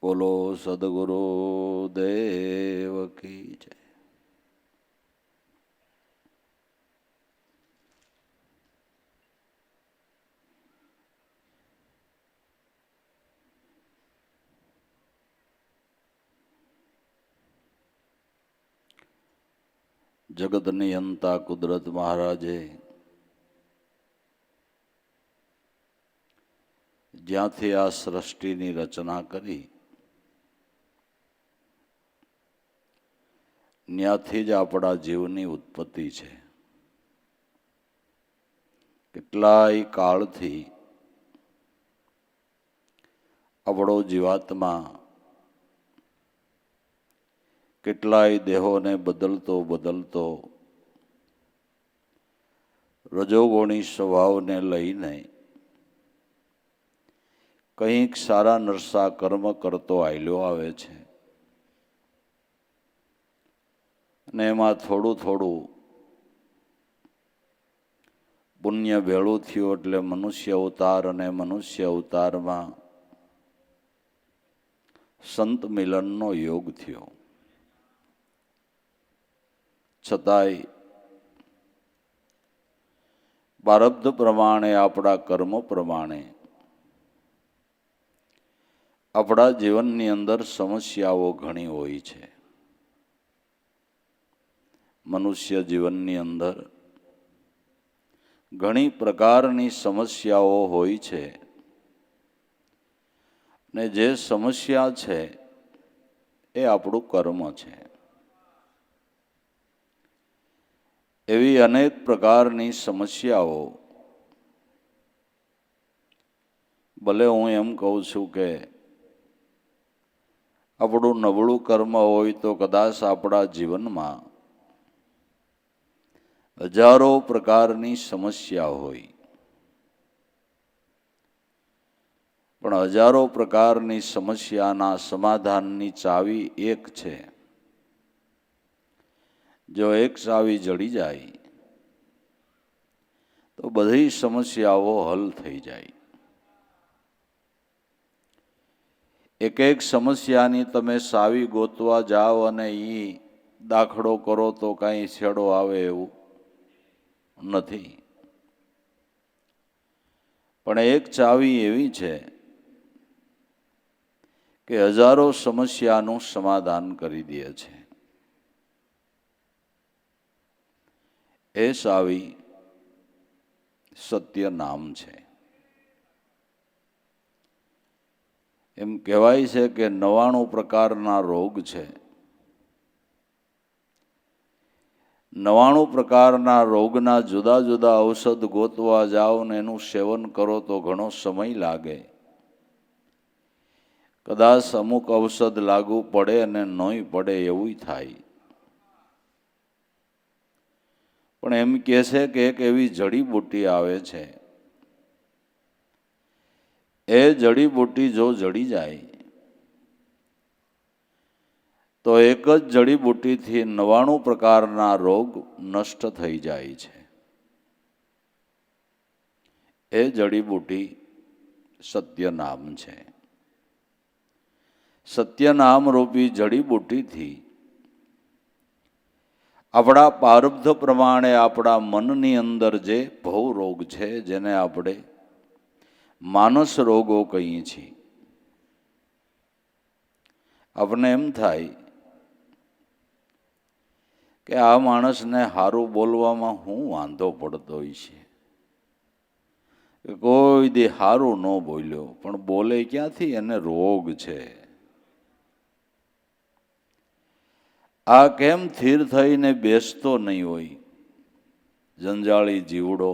બોલો સદગુરુ દેવ કી જય. જગત નિયંતા કુદરત મહારાજે જ્યાંથી આ સૃષ્ટિની રચના કરી ત્યાંથી જ આપણા જીવની ઉત્પત્તિ છે. કેટલાય કાળથી આપણો જીવાત્મા કેટલાય દેહોને બદલતો બદલતો રજોગુણી સ્વભાવને લઈને કંઈક સારા નરસા કર્મ કરતો આયલો આવે છે અને એમાં થોડું થોડું પુણ્ય ભેળું થયું એટલે મનુષ્ય અવતાર, અને મનુષ્ય અવતારમાં સંત મિલનનો યોગ થયો. છતાંય પ્રારબ્ધ પ્રમાણે, આપણા કર્મ પ્રમાણે આપણા જીવનની અંદર સમસ્યાઓ ઘણી હોય છે. મનુષ્ય જીવનની અંદર ઘણી પ્રકારની સમસ્યાઓ હોય છે ને જે સમસ્યા છે એ આપણું કર્મ છે. એવી અનેક પ્રકારની સમસ્યાઓ, ભલે હું એમ કહું છું કે આપણું નબળું કર્મ હોય તો કદાચ આપણા જીવનમાં હજારો પ્રકારની સમસ્યા હોય, પણ હજારો પ્રકારની સમસ્યાના સમાધાનની ચાવી એક છે. જો એક ચાવી જડી જાય તો બધી સમસ્યાઓ હલ થઈ જાય. એક એક સમસ્યાની તમે ચાવી ગોતવા જાઓ અને એ દાખલો કરો તો કાંઈ છેડો આવે એવું નથી. પણ એક ચાવી એવી છે કે હજારો સમસ્યાનું સમાધાન કરી દે છે. એ ચાવી સત્ય નામ છે. એમ કહેવાય છે કે 99 પ્રકારના રોગ છે. 99 પ્રકારના રોગના જુદા જુદા ઔષધ ગોતવા જાઓ ને એનું સેવન કરો તો ઘણો સમય લાગે. કદાચ અમુક ઔષધ લાગુ પડે અને નોય પડે એવું થાય. પણ એમ કહે છે કે એક એવી જડીબુટ્ટી આવે છે, એ જડીબુટ્ટી જો જડી જાય તો એક જ જડીબુટ્ટીથી 99 પ્રકારના રોગ નષ્ટ થઈ જાય છે. એ જડીબુટ્ટી સત્ય નામ છે. સત્ય નામ રૂપી જડીબુટ્ટીથી આપણા પ્રારબ્ધ પ્રમાણે આપણા મનની અંદર જે ભવ રોગ છે, જેને આપણે માનસ રોગો કહીએ છીએ, આપણને એમ થાય કે આ માણસને સારું બોલવામાં શું વાંધો પડતો હોય છે, કોઈ દી સારું ન બોલ્યો, પણ બોલે ક્યાંથી? એને રોગ છે. આ કેમ સ્થિર થઈને બેસતો નહીં હોય? જંજાળી જીવડો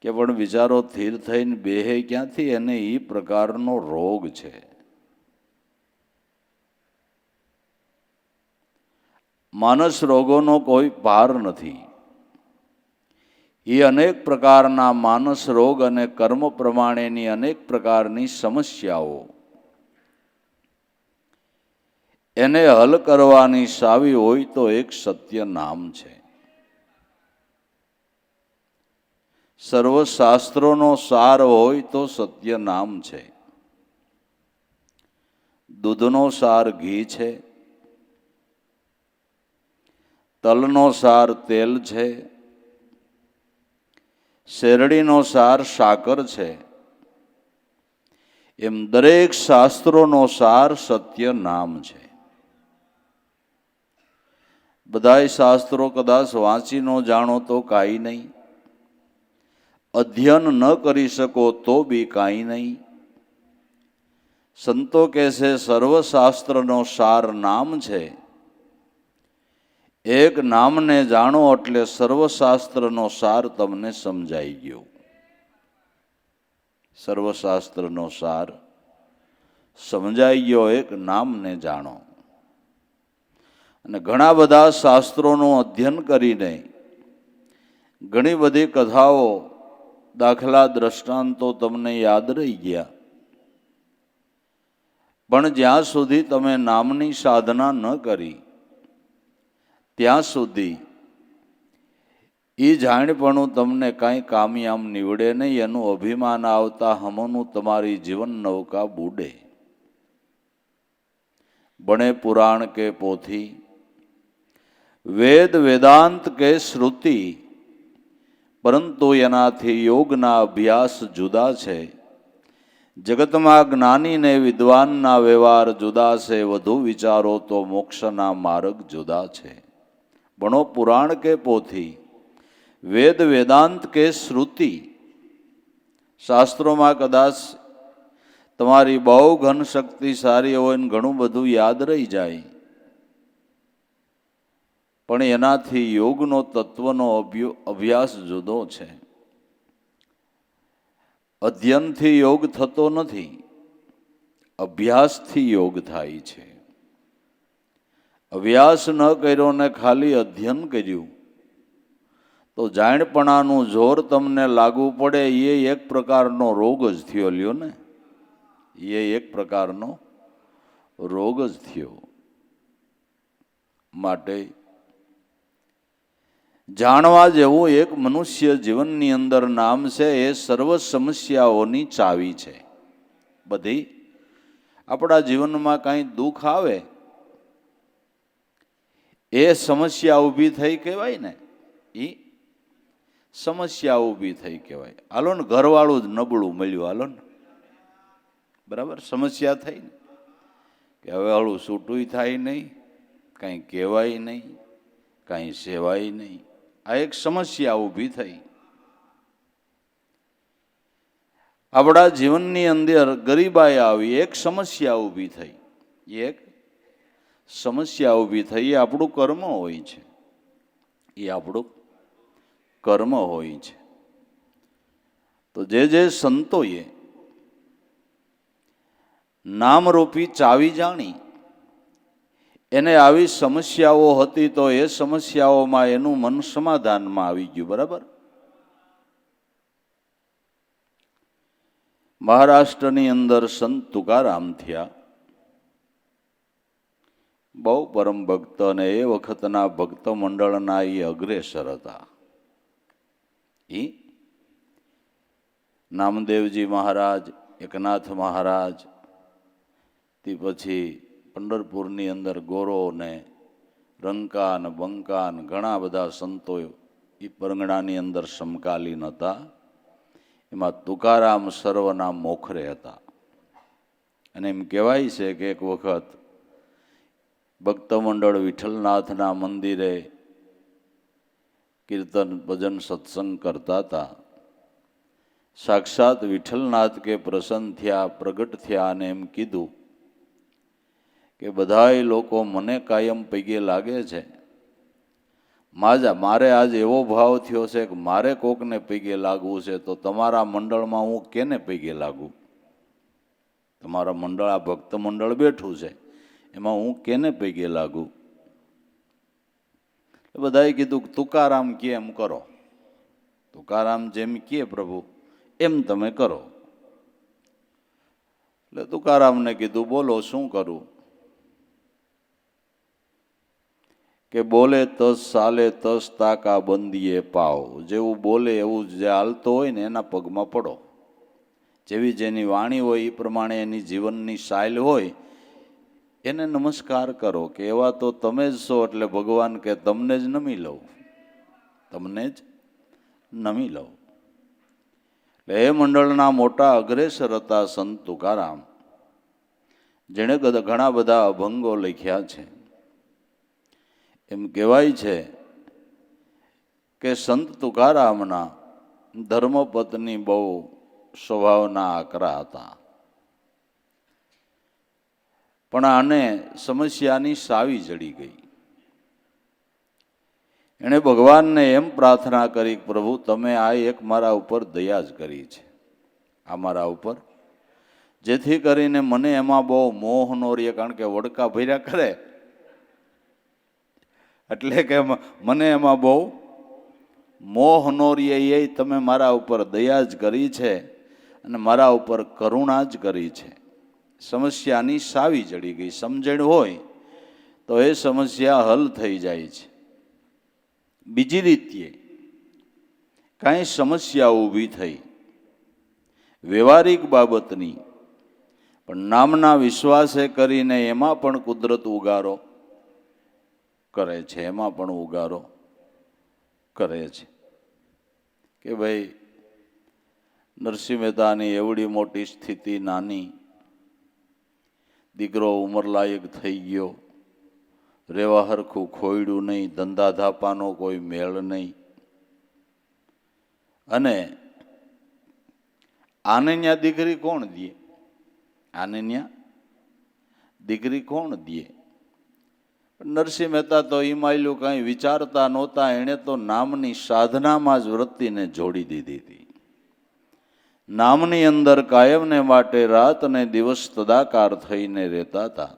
કે પણ બિચારો સ્થિર થઈને બેહે ક્યાંથી? એને એ પ્રકારનો રોગ છે. માનસ રોગોનો કોઈ પાર નથી. એ અનેક પ્રકારના માનસ રોગ અને કર્મ પ્રમાણેની અનેક પ્રકારની સમસ્યાઓ, એને હલ કરવાની ચાવી હોય તો એક સત્ય નામ છે. સર્વશાસ્ત્રોનો સાર હોય તો સત્ય નામ છે. દૂધનો સાર ઘી છે, તલનો સાર તેલ છે, શેરડીનો સાર સાકર છે, એમ દરેક શાસ્ત્રોનો સાર સત્ય નામ છે. બધાય શાસ્ત્રો કદાચ વાંચી ન જાણો તો કાંઈ નહીં, અધ્યયન ન કરી શકો તો બી કાંઈ નહીં. સંતો કહે છે સર્વશાસ્ત્રનો સાર નામ છે. એક નામને જાણો એટલે સર્વશાસ્ત્રનો સાર તમને સમજાઈ ગયો. સર્વશાસ્ત્રનો સાર સમજાઈ ગયો, એક નામને જાણો. અને ઘણા બધા શાસ્ત્રોનું અધ્યયન કરીને ઘણી બધી કથાઓ, દાખલા દ્રષ્ટાંતો તમને યાદ રહી ગયા, પણ જ્યાં સુધી તમે નામની સાધના ન કરી ત્યાં સુધી એ જાણપણું તમને કાંઈ કામયામ નીવડે નહીં. એનું અભિમાન આવતા હમોનું તમારી જીવન નૌકા બુડે. બણે પુરાણ કે પોથી, વેદ વેદાંત કે શ્રુતિ, પરંતુ એનાથી યોગના અભ્યાસ જુદા છે. જગતમાં જ્ઞાની ને વિદ્વાનના વ્યવહાર જુદા છે, વધુ વિચારો તો મોક્ષના માર્ગ જુદા છે. ભણો પુરાણ કે પોથી, વેદ વેદાંત કે શ્રુતિ. શાસ્ત્રોમાં કદાચ તમારી બહુ ઘન શક્તિ સારી હોય ને ઘણું બધું યાદ રહી જાય, પણ એનાથી યોગનો તત્વનો અભ્યાસ જુદો છે. અધ્યયનથી યોગ થતો નથી, અભ્યાસથી યોગ થાય છે. અભ્યાસ ન કર્યો ને ખાલી અધ્યયન કર્યું તો જાણપણાનું જોર તમને લાગુ પડે. એ એક પ્રકારનો રોગ જ થયો. લ્યો ને, એ એક પ્રકારનો રોગ જ થયો. માટે જાણવા જેવું એક મનુષ્ય જીવનની અંદર નામ છે. એ સર્વ સમસ્યાઓની ચાવી છે. બધી આપણા જીવનમાં કાંઈ દુઃખ આવે એ સમસ્યા ઊભી થઈ કહેવાય ને, એ સમસ્યા ઊભી થઈ કહેવાય. હાલો ને, ઘરવાળું જ નબળું મળ્યું, હાલો ને, બરાબર, સમસ્યા થઈ ને કે હવે હળું છૂટું થાય નહીં, કાંઈ કહેવાય નહીં, કાંઈ સેવાય નહીં. આ એક સમસ્યા ઊભી થઈ. આપણા જીવનની અંદર ગરીબાઈ આવી, એક સમસ્યા ઊભી થઈ. એક સમસ્યા ઊભી થઈ. એ આપણું કર્મ હોય છે, એ આપણું કર્મ હોય છે. તો જે સંતોએ નામરૂપી ચાવી જાણી, એને આવી સમસ્યાઓ હતી તો એ સમસ્યાઓમાં એનું મન સમાધાનમાં આવી ગયું. બરાબર. મહારાષ્ટ્રની અંદર સંત તુકારામ થયા, બહુ પરમ ભક્ત, અને એ વખતના ભક્ત મંડળના એ અગ્રેસર હતા. એ નામદેવજી મહારાજ, એકનાથ મહારાજ, તે પછી પંઢરપુરની અંદર ગોરો ને રંકા ને બંકા ને ઘણા બધા સંતો એ પરંગણાની અંદર સમકાલીન હતા. એમાં તુકારામ સર્વના મોખરે હતા. અને એમ કહેવાય છે કે એક વખત ભક્ત મંડળ વિઠ્ઠલનાથના મંદિરે કીર્તન ભજન સત્સંગ કરતા હતા. સાક્ષાત વિઠ્ઠલનાથ કે પ્રસન્ન થયા, પ્રગટ થયા અને એમ કીધું કે બધાય લોકો મને કાયમ પૈગે લાગે છે, મારે આજ એવો ભાવ થયો છે કે મારે કોકને પૈગે લાગવું છે, તો તમારા મંડળમાં હું કેને પૈગે લાગું? તમારા મંડળ, આ ભક્ત મંડળ બેઠું છે, એમાં હું કેને પૈગે લાગું? બધાએ કીધું તુકારામ કે એમ કરો, તુકારામ જેમ કે પ્રભુ એમ તમે કરો. એટલે તુકારામને કીધું બોલો શું કરું? કે બોલે તસ સાલે તસ તાકા બંદીએ પાવ. જેવું બોલે એવું જે હાલતો હોય ને એના પગમાં પડો. જેવી જેની વાણી હોય એ પ્રમાણે એની જીવનની સાઇલ હોય એને નમસ્કાર કરો કે એવા તો તમે જ છો, એટલે ભગવાન કે તમને જ નમી લઉં, તમને જ નમી લઉં. એટલે એ મંડળના મોટા અગ્રેસર હતા સંત તુકારામ, જેણે ઘણા બધા અભંગો લખ્યા છે. એમ કહેવાય છે કે સંત તુકારામના ધર્મપત્ની બહુ સ્વભાવના આકરા હતા, પણ આને સમસ્યાની સાવી ચડી ગઈ. એણે ભગવાનને એમ પ્રાર્થના કરી, પ્રભુ તમે આ એક મારા ઉપર દયા જ કરી છે, આ મારા ઉપર, જેથી કરીને મને એમાં બહુ મોહ નો રહે, કારણ કે વડકા ભર્યા કરે એટલે કે મને એમાં બહુ મોહ નો રહે, એ તમે મારા ઉપર દયા જ કરી છે અને મારા ઉપર કરુણા જ કરી છે. સમસ્યાની સાવી ચડી ગઈ. સમજણ હોય તો એ સમસ્યા હલ થઈ જાય છે. બીજી રીતે કાંઈ સમસ્યા ઊભી થઈ વ્યવહારિક બાબતની, પણ નામના વિશ્વાસે કરીને એમાં પણ કુદરત ઉગારો કરે છે, એમાં પણ ઉગારો કરે છે. કે ભાઈ નરસિંહ મહેતાની એવડી મોટી સ્થિતિ નાની, દીકરો ઉંમરલાયક થઈ ગયો, રેવા હરખું ખોયડું નહીં, ધંધા ધાપાનો કોઈ મેળ નહીં, અને આને ન્યા દીકરી કોણ દે? આને ન્યા દીકરી કોણ દે? નરસિંહ મહેતા તો ઈમાયલું કંઈ વિચારતા નહોતા. એણે તો નામની સાધનામાં જ વૃત્તિને જોડી દીધી હતી. નામની અંદર કાયમને માટે રાત અને દિવસ તદાકાર થઈને રહેતા હતા.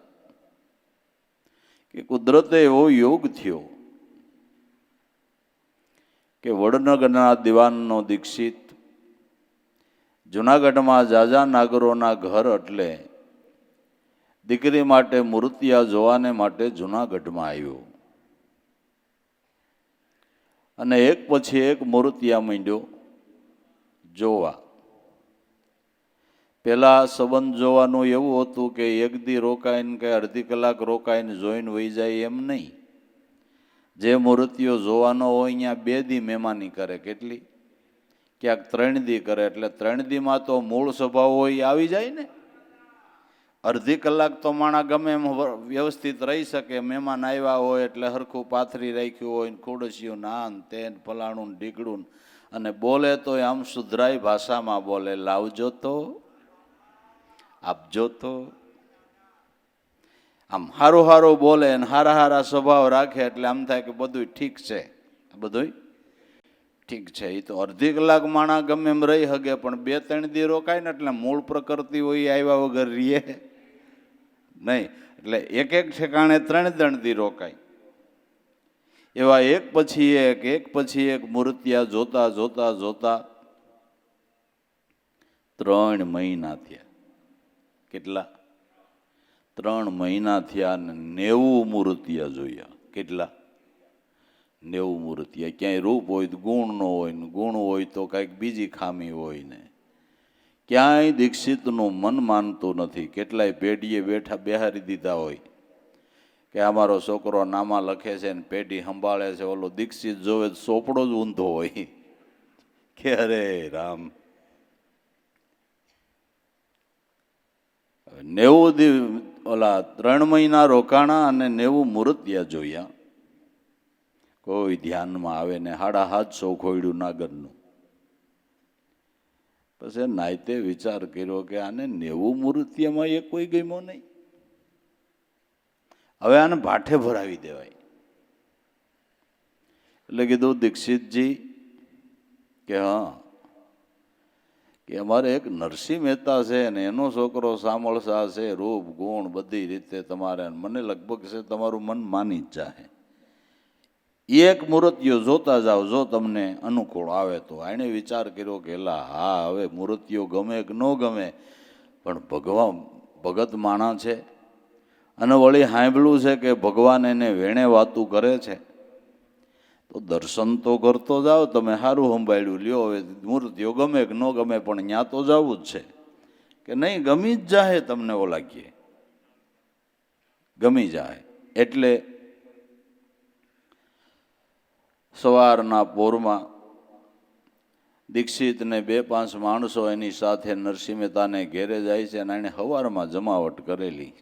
કે કુદરતે એવો યોગ થયો કે વડનગરના દિવાનનો દીક્ષિત જુનાગઢમાં જાજા નાગરોના ઘર એટલે દીકરી માટે મૂર્તિયા જોવાને માટે જુનાગઢમાં આવ્યો, અને એક પછી એક મૂર્તિયા માંડ્યો જોવા. પેલા સંબંધ જોવાનું એવું હતું કે એક દી રોકાઈને કે અડધી કલાક રોકાઈને જોઈને વહી જાય એમ નહીં. જે મૂર્તિઓ જોવાનો હોય અહીંયા 2 દી મહેમાની કરે, કેટલી ક્યાંક 3 દી કરે, એટલે 3 દીમાં તો મૂળ સ્વભાવ હોય આવી જાય ને. અડધી કલાક તો માણા ગમે એમ વ્યવસ્થિત રહી શકે, મહેમાન આવ્યા હોય એટલે હરખું પાથરી રાખ્યું હોય, ખોડસ્યું નાન તેન ફલાણું ઢીકડું, અને બોલે તો આમ સુધરાઈ ભાષામાં બોલે, લાવજો તો, આપજો તો, આમ હારું હારું બોલે અને હારા હારા સ્વભાવ રાખે, એટલે આમ થાય કે બધું ઠીક છે, બધું ઠીક છે. એ તો અડધી કલાક માણા ગમે એમ રહી શકે, પણ 2-3 દી રોકાય ને એટલે મૂળ પ્રકૃતિ હોય આવ્યા વગર રીએ નહીં. એટલે એક ઠેકાણે 3 દી રોકાય. એવા એક પછી એક મૂર્તિયા જોતા જોતા જોતા 3 મહિના થયા. કેટલા? 3 મહિના થયા અને 90 મૂર્તિયા જોયા. કેટલા? 90 મૂર્તિયા. ક્યાંય રૂપ હોય તો ગુણ ન હોય ને, ગુણ હોય તો કાંઈક બીજી ખામી હોય ને, ક્યાંય દીક્ષિતનું મન માનતું નથી. કેટલાય પેઢીએ બેહારી દીધા હોય કે અમારો છોકરો નામા લખે છે ને પેઢી સંભાળે છે, ઓલો દીક્ષિત જોવે ચોપડો જ ઊંધો હોય કે અરે રામ. 3 મહિના રોકાણા અને 90 મૂર્તિયા જોયા. કોઈ ધ્યાનમાં આવે ને. 750 ખોયડું નાગરનું. પછી નાયતે વિચાર કર્યો કે આને 90 મૂર્તિયામાં એ કોઈ ગમ્યો નહીં, હવે આને ભાઠે ભરાવી દેવાય. એટલે કીધું દીક્ષિતજી કે હા, કે અમારે એક નરસિંહ મહેતા છે ને એનો છોકરો સામળસા છે, રૂપ ગુણ બધી રીતે તમારે, મને લગભગ છે તમારું મન માની જ જાય. એક મૂર્તિઓ જોતા જાઓ, જો તમને અનુકૂળ આવે તો. એણે વિચાર કર્યો કે હા હવે મૂર્તિઓ ગમે કે ન ગમે, પણ ભગત માણા છે, અને વળી સાંભળ્યું છે કે ભગવાન એને વેણે વાતું કરે છે, તો દર્શન તો કરતો જાઓ તમે. સારું સંભાળ્યું, લ્યો હવે મૂર્તિઓ ગમે કે ન ગમે પણ ત્યાં તો જવું જ છે. કે નહીં, ગમી જ જાહે તમને ઓલા કહે. ગમી જાય. એટલે સવારના પોરમાં દીક્ષિતને 2-5 માણસો એની સાથે નરસિંહ મહેતાને ઘેરે જાય છે અને એણે સવારમાં જમાવટ કરેલી.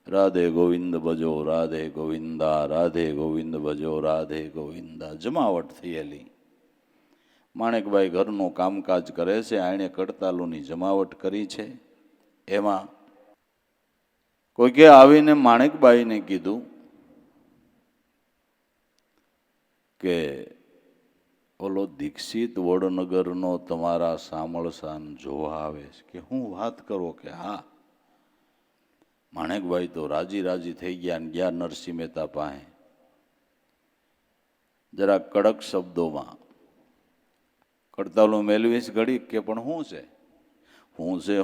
રાધે ગોવિંદ ભજો રાધે ગોવિંદા, રાધે ગોવિંદ ભજો રાધે ગોવિંદા, જમાવટ થયેલી. માણેકભાઈ ઘરનું કામકાજ કરે છે, એણે કડતાલુની જમાવટ કરી છે. એમાં કોઈકે આવીને માણેકબાઈને કીધું કે ઓલો દીક્ષિત વડનગરનો તમારા સામળસાન જોવા આવે છે. કે હું વાત કરો? કે હા. માણેકભાઈ તો રાજી થઈ ગયા અને ગયા નરસિંહ મહેતા પાસે. જરા કડક શબ્દોમાં, કડતાલું મેળવીશ ઘડીક. કે પણ શું છે?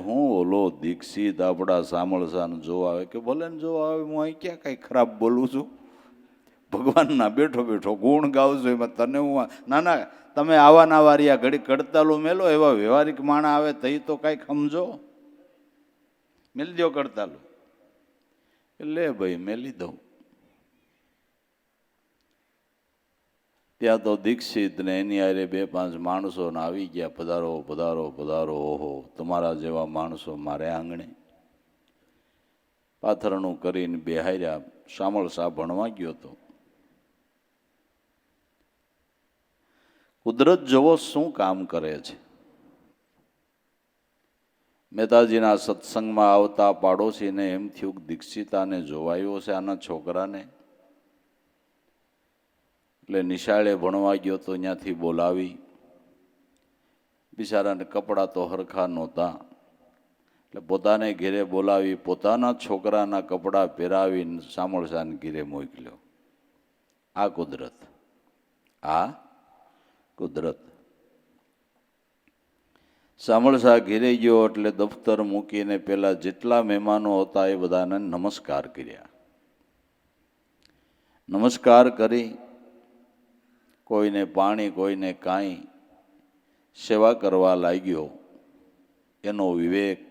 હું ઓલો દીક્ષિત આપણા સામળસાન જોવા આવે. કે ભલે ને જોવા આવે, હું અહીં ક્યાં કઈ ખરાબ બોલું છું? ભગવાનના બેઠો બેઠો ગુણ ગાઉં છું, એમાં તને હું? ના, તમે આવા ના વારિયા ઘડી કડતાલું મેલો. એવા વ્યવહારિક માણા આવે તઈ તો કાંઈક સમજો. મેલી દો કડતાલું. લે ભાઈ, મેલી દઉં. ત્યાં તો દીક્ષિત ને એની આરે 2-5 માણસો આવી ગયા. પધારો પધારો પધારો. ઓહો, તમારા જેવા માણસો મારે આંગણે. પાથરણું કરીને બેહાર્યા. સામળસા ભણવા ગયો હતો. કુદરત જવો શું કામ કરે છે. મહેતાજીના સત્સંગમાં આવતા પાડોશીને એમ થયું કે દીક્ષિતાને જોવાયો છે આના છોકરાને. એટલે નિશાળે ભણવા ગયો તો ત્યાંથી બોલાવી. બિચારાને કપડાં તો હરખા નહોતા, એટલે પોતાને ઘેરે બોલાવી પોતાના છોકરાના કપડાં પહેરાવીને સામળસાને ઘેરે મોકલ્યો. આ કુદરત, આ કુદરત. સામળસા ઘેરે ગયો એટલે દફતર મૂકીને પેલા જેટલા મહેમાનો હતા એ બધાને નમસ્કાર કર્યા. નમસ્કાર કરી કોઈને પાણી, કોઈને કાંઈ સેવા કરવા લાગ્યો. એનો વિવેક,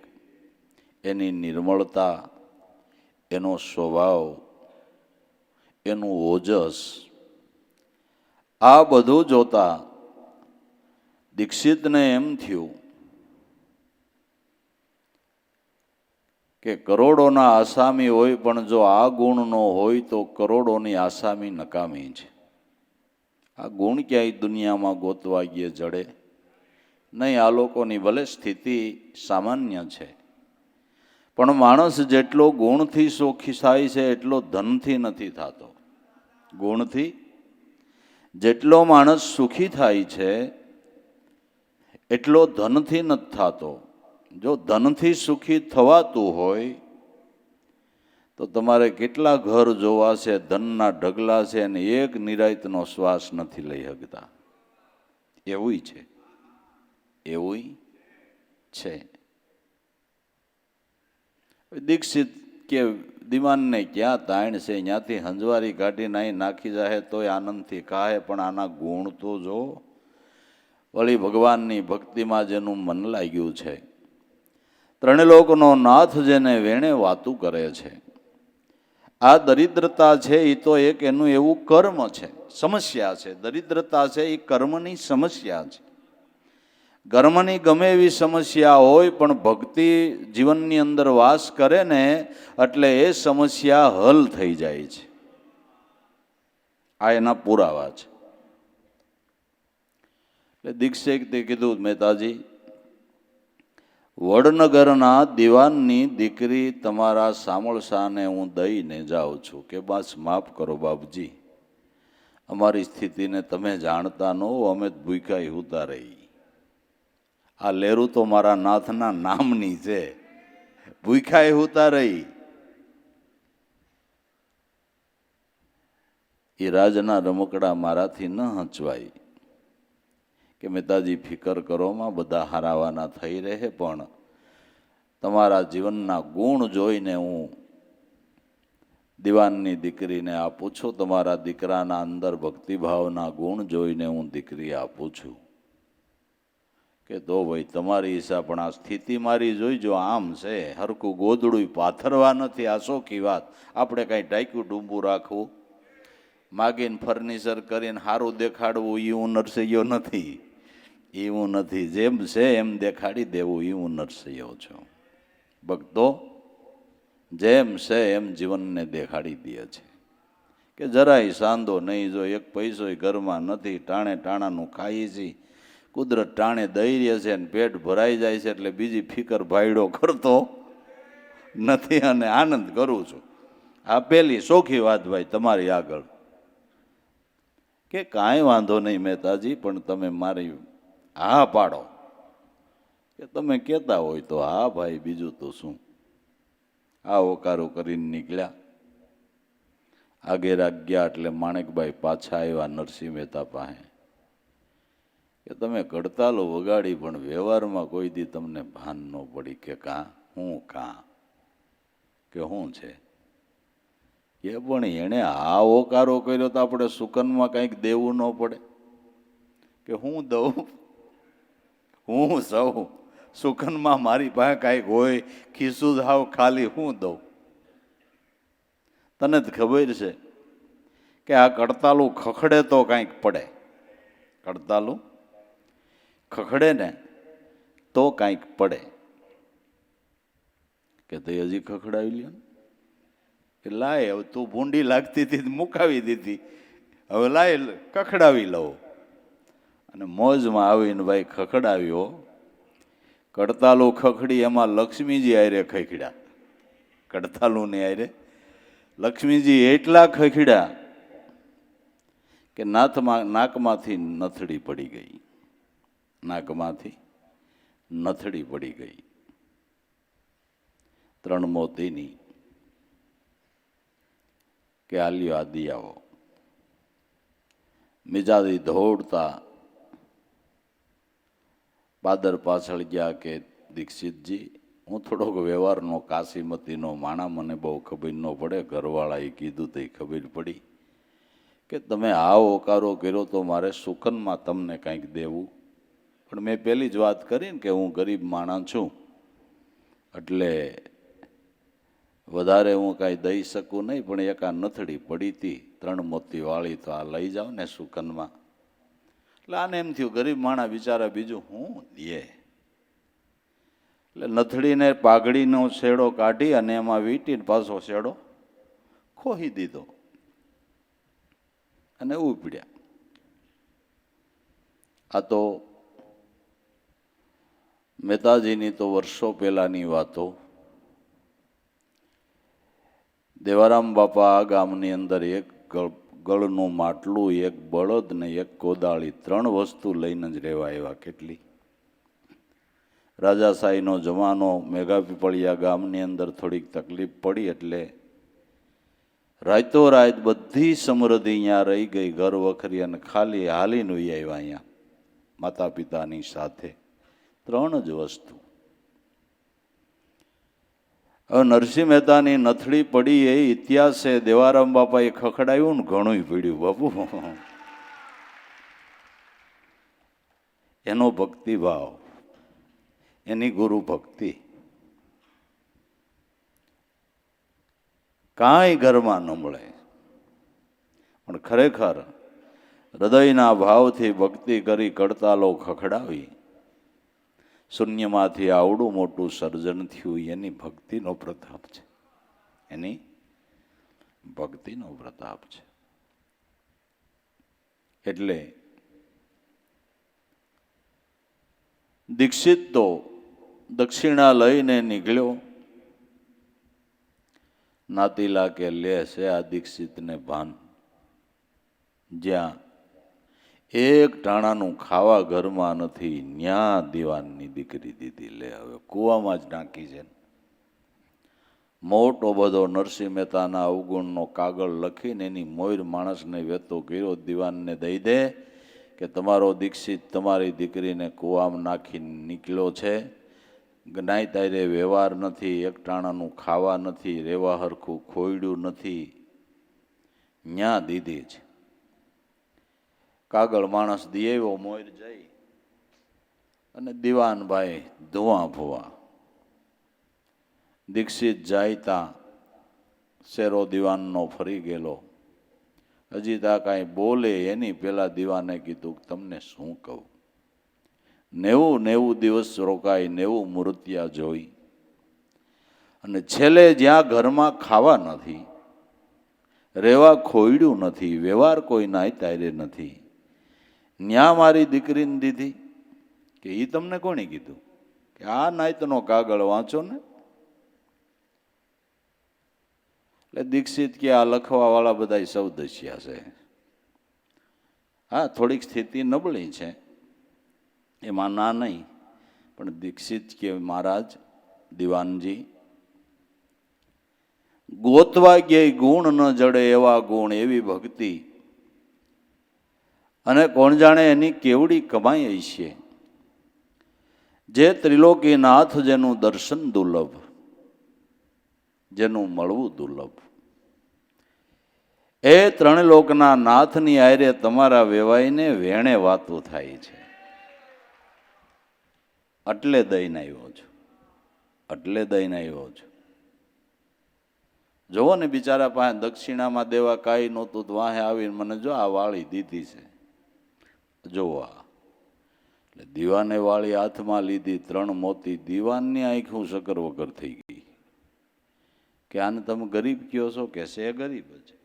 એની નિર્મળતા, એનો સ્વભાવ, એનું ઓજસ, આ બધું જોતા દીક્ષિતને એમ થયું કે કરોડોના આસામી હોય, પણ જો આ ગુણ ન હોય તો કરોડોની આસામી નકામી છે. આ ગુણ ક્યાંય દુનિયામાં ગોતવા ગયે જડે નહીં. આ લોકોની ભલે સ્થિતિ સામાન્ય છે, પણ માણસ જેટલો ગુણથી સુખી થાય છે એટલો ધનથી નથી થતો. ગુણથી જેટલો માણસ સુખી થાય છે એટલો ધનથી નથી થતો. જો ધનથી સુખી થવાતું હોય તો તમારે કેટલા ઘર જોવા છે, ધનના ઢગલા છે, અને એક નિરાંતનો શ્વાસ નથી લઈ શકતા. એવું છે, એવું છે. દીક્ષિત કે દિવાનને ક્યાં તાણ છે, ત્યાંથી હંજવારી કાઢીને અહીં નાખી જાય તોય આનંદથી કાહે, પણ આના ગુણ તો જો. વળી ભગવાનની ભક્તિમાં જેનું મન લાગ્યું છે, ત્રણલોકનો નાથ જેને વેણે વાતું કરે છે, આ દરિદ્રતા છે એ તો એક એનું એવું કર્મ છે, સમસ્યા છે. દરિદ્રતા છે એ કર્મની સમસ્યા છે. કર્મની ગમે એવી સમસ્યા હોય, પણ ભક્તિ જીવનની અંદર વાસ કરે ને એટલે એ સમસ્યા હલ થઈ જાય છે. આ એના પુરાવા છે. એટલે દીક્ષિતે કીધું, મહેતાજી, વડનગરના દિવાનની દીકરી તમારા સામળસાને હું દઈને જાઉં છું. કે બસ માફ કરો બાપજી, અમારી સ્થિતિને તમે જાણતા ન હો, અમે ભૂખ્યા હુતા રહી. આ લેરું તો મારા નાથના નામની છે, ભૂખ્યા હુતા રહી. એ રાજના રમકડા મારાથી ન હચવાય. કે મહેતાજી ફિકર કરોમાં, બધા હારાવાના થઈ રહે, પણ તમારા જીવનના ગુણ જોઈને હું દિવાનની દીકરીને આપું છું. તમારા દીકરાના અંદર ભક્તિભાવના ગુણ જોઈને હું દીકરી આપું છું. કે તો ભાઈ તમારી ઈચ્છા, પણ આ સ્થિતિ મારી જોઈજો, આમ છે, હરકું ગોદડું પાથરવા નથી, આ શોખી વાત. આપણે કાંઈ ટાંક્યું ડૂંબું રાખવું, માગીને ફર્નિચર કરીને સારું દેખાડવું, એ હું નરસૈયો નથી, એ હું નથી. જેમ છે એમ દેખાડી દેવું, એ હું નરસૈયો છું. ભક્તો જેમ છે એમ જીવનને દેખાડી દે છે કે જરાય સાંધો નહીં. જો એક પૈસો ઘરમાં નથી, ટાણે ટાણાનું ખાઈ છે, કુદરત ટાણે દઈ રહે છે ને પેટ ભરાઈ જાય છે, એટલે બીજી ફિકર ભાઈડો કરતો નથી અને આનંદ કરું છું. આ પેલી સોખી વાત ભાઈ તમારી આગળ, કે કાંઈ વાંધો નહીં મહેતાજી, પણ તમે મારી હા પાડો, કે તમે કહેતા હોય તો હા ભાઈ, બીજું તો શું. આ ઓકારો કરીને નીકળ્યા. આગેરા ગયા એટલે માણેકભાઈ પાછા આવ્યા નરસિંહ મહેતા પાસે, કે તમે કડતાલો વગાડી પણ વ્યવહારમાં કોઈ દી તમને ભાન ન પડી કે કાં કે શું છે. એ પણ એણે આ ઓકારો કર્યો તો આપણે સુકનમાં કંઈક દેવું ન પડે, કે હું દઉં, હું સૌ સુકનમાં મારી પાસે કાંઈક હોય, ખિસ્સું હાવ ખાલી, હું દઉં. તને જ ખબર છે કે આ કડતાલું ખખડે તો કાંઈક પડે, કડતાલું ખખડે ને તો કાંઈક પડે. કે તે હજી ખખડાવી લ્યો, કે લાય, હવે તું ભૂંડી લાગતી હતી મુકાવી દીધી, હવે લાય ખખડાવી લઉં. અને મોજમાં આવીને ભાઈ ખખડાવ્યો. કડતાલું ખખડી, એમાં લક્ષ્મીજી આયરે ખખડ્યા. કડતાલું ને આયરે લક્ષ્મીજી એટલા ખખડ્યા કે નાકમાંથી નથડી પડી ગઈ, નાકમાંથી નથડી પડી ગઈ. 3 મોતીની, કે આલ્યો આદિ આવો. મિજાજી દોડતા પાદર પાછળ ગયા કે દીક્ષિતજી, હું થોડોક વ્યવહારનો કાશીમતીનો માણા, મને બહુ ખબર ન પડે, ઘરવાળાએ કીધું તો ખબર પડી કે તમે આ ઓકારો કર્યો તો મારે સુકનમાં તમને કંઈક દેવું. પણ મેં પહેલી જ વાત કરી ને કે હું ગરીબ માણસ છું, એટલે વધારે હું કાંઈ દઈ શકું નહીં, પણ એક આ નથડી પડી હતી 3 મોતી વાળી, તો આ લઈ જાઓ ને સુકનમાં. એટલે આને એમ થયું ગરીબ માણા બિચારા બીજું હું દે. એટલે નથડીને પાઘડીનો શેડો કાઢી અને એમાં વીંટીને પાછો શેડો ખોહી દીધો અને ઉપડ્યા. આ તો મહેતાજીની તો વર્ષો પહેલાની વાતો. દેવારામ બાપા આ ગામની અંદર એક ગળનું માટલું, એક બળદ ને એક કોદાળી, 3 વસ્તુ લઈને જ રહેવા આવ્યા. કેટલી રાજાશાહીનો જમાનો, મેઘાપીપળિયા ગામની અંદર થોડીક તકલીફ પડી, એટલે રાતોરાત બધી સમૃદ્ધિ અહીંયા રહી ગઈ, ઘર વખરી, અને ખાલી હાલીને આવ્યા અહીંયા માતા પિતાની સાથે. 3 જ વસ્તુ. હવે નરસિંહ મહેતાની નથડી પડી એ ઇતિહાસ છે. દેવારામ બાપાએ ખખડાયું ને ઘણું પીડ્યું બાપુ. એનો ભક્તિભાવ, એની ગુરુ ભક્તિ કાંઈ ઘરમાં ન મળે, પણ ખરેખર હૃદયના ભાવથી ભક્તિ કરી કડતાલો ખખડાવી શૂન્યમાંથી આવડું મોટું સર્જન થયું. એની ભક્તિનો પ્રતાપ છે, એની ભક્તિનો પ્રતાપ છે. એટલે દીક્ષિત તો દક્ષિણા લઈને નીકળ્યો. નાતીલા કે લે છે આ દીક્ષિતને ભાન, જ્યાં એક ટાણાનું ખાવા ઘરમાં નથી, ન્યા દીવાનની દીકરી દીધી. લે હવે કૂવામાં જ નાખી છે. મોટો બધો નરસિંહ મહેતાના અવગુણનો કાગળ લખીને એની મોર માણસને વેતો કર્યો, દીવાનને દઈ દે કે તમારો દીક્ષિત તમારી દીકરીને કૂવામાં નાખી નીકળ્યો છે, જ્ઞાય તારે વ્યવહાર નથી, એક ટાણાનું ખાવા નથી, રેવા હરખું ખોયડું નથી, ન્યા દીધી છે. કાગળ માણસ દિયેવો મોર જઈ અને દિવાનભાઈ ધુઆ ભુવા. દીક્ષિત જાયતા શેરો દિવાનનો ફરી ગયેલો. હજી તા કાંઈ બોલે એની પેલા દિવાને કીધું તમને શું કહું. 90 દિવસ રોકાઈ, 90 મૂર્તિયા જોઈ, અને છેલ્લે જ્યાં ઘરમાં ખાવા નથી, રહેવા ખોયડું નથી, વ્યવહાર કોઈ નાય તારે નથી, ન્યા મારી દીકરીને દીધી. કે એ તમને કોણે કીધું? કે આ નાયતનો કાગળ વાંચો ને. એટલે દીક્ષિત કે આ લખવા વાળા બધા સૌદસ્યા છે. હા, થોડીક સ્થિતિ નબળી છે, એમાં ના નહીં, પણ દીક્ષિત કે મહારાજ દિવાનજી, ગોતવા ગયા ગુણ ન જડે એવા ગુણ, એવી ભક્તિ, અને કોણ જાણે એની કેવડી કમાઈ હશે. જે ત્રિલોકીનાથ જેનું દર્શન દુર્લભ, જેનું મળવું દુર્લભ, એ 3 લોકના નાથની આયરે તમારા વેવાઈને વેણે વાતું થાય છે. એટલે દઈને આવ્યો છું, એટલે દઈને આવ્યો છું. જોવો ને, બિચારા પાસે દક્ષિણામાં દેવા કાંઈ નહોતું, તો વાહે આવીને મને જો આ વાળી દીધી છે, જોવો આ. એટલે દીવાને વાળી હાથમાં લીધી, 3 મોતી. દીવાનની આંખું શકર વગર થઈ ગઈ કે આને તમે ગરીબ કયો છો? કે છે ગરીબ છે.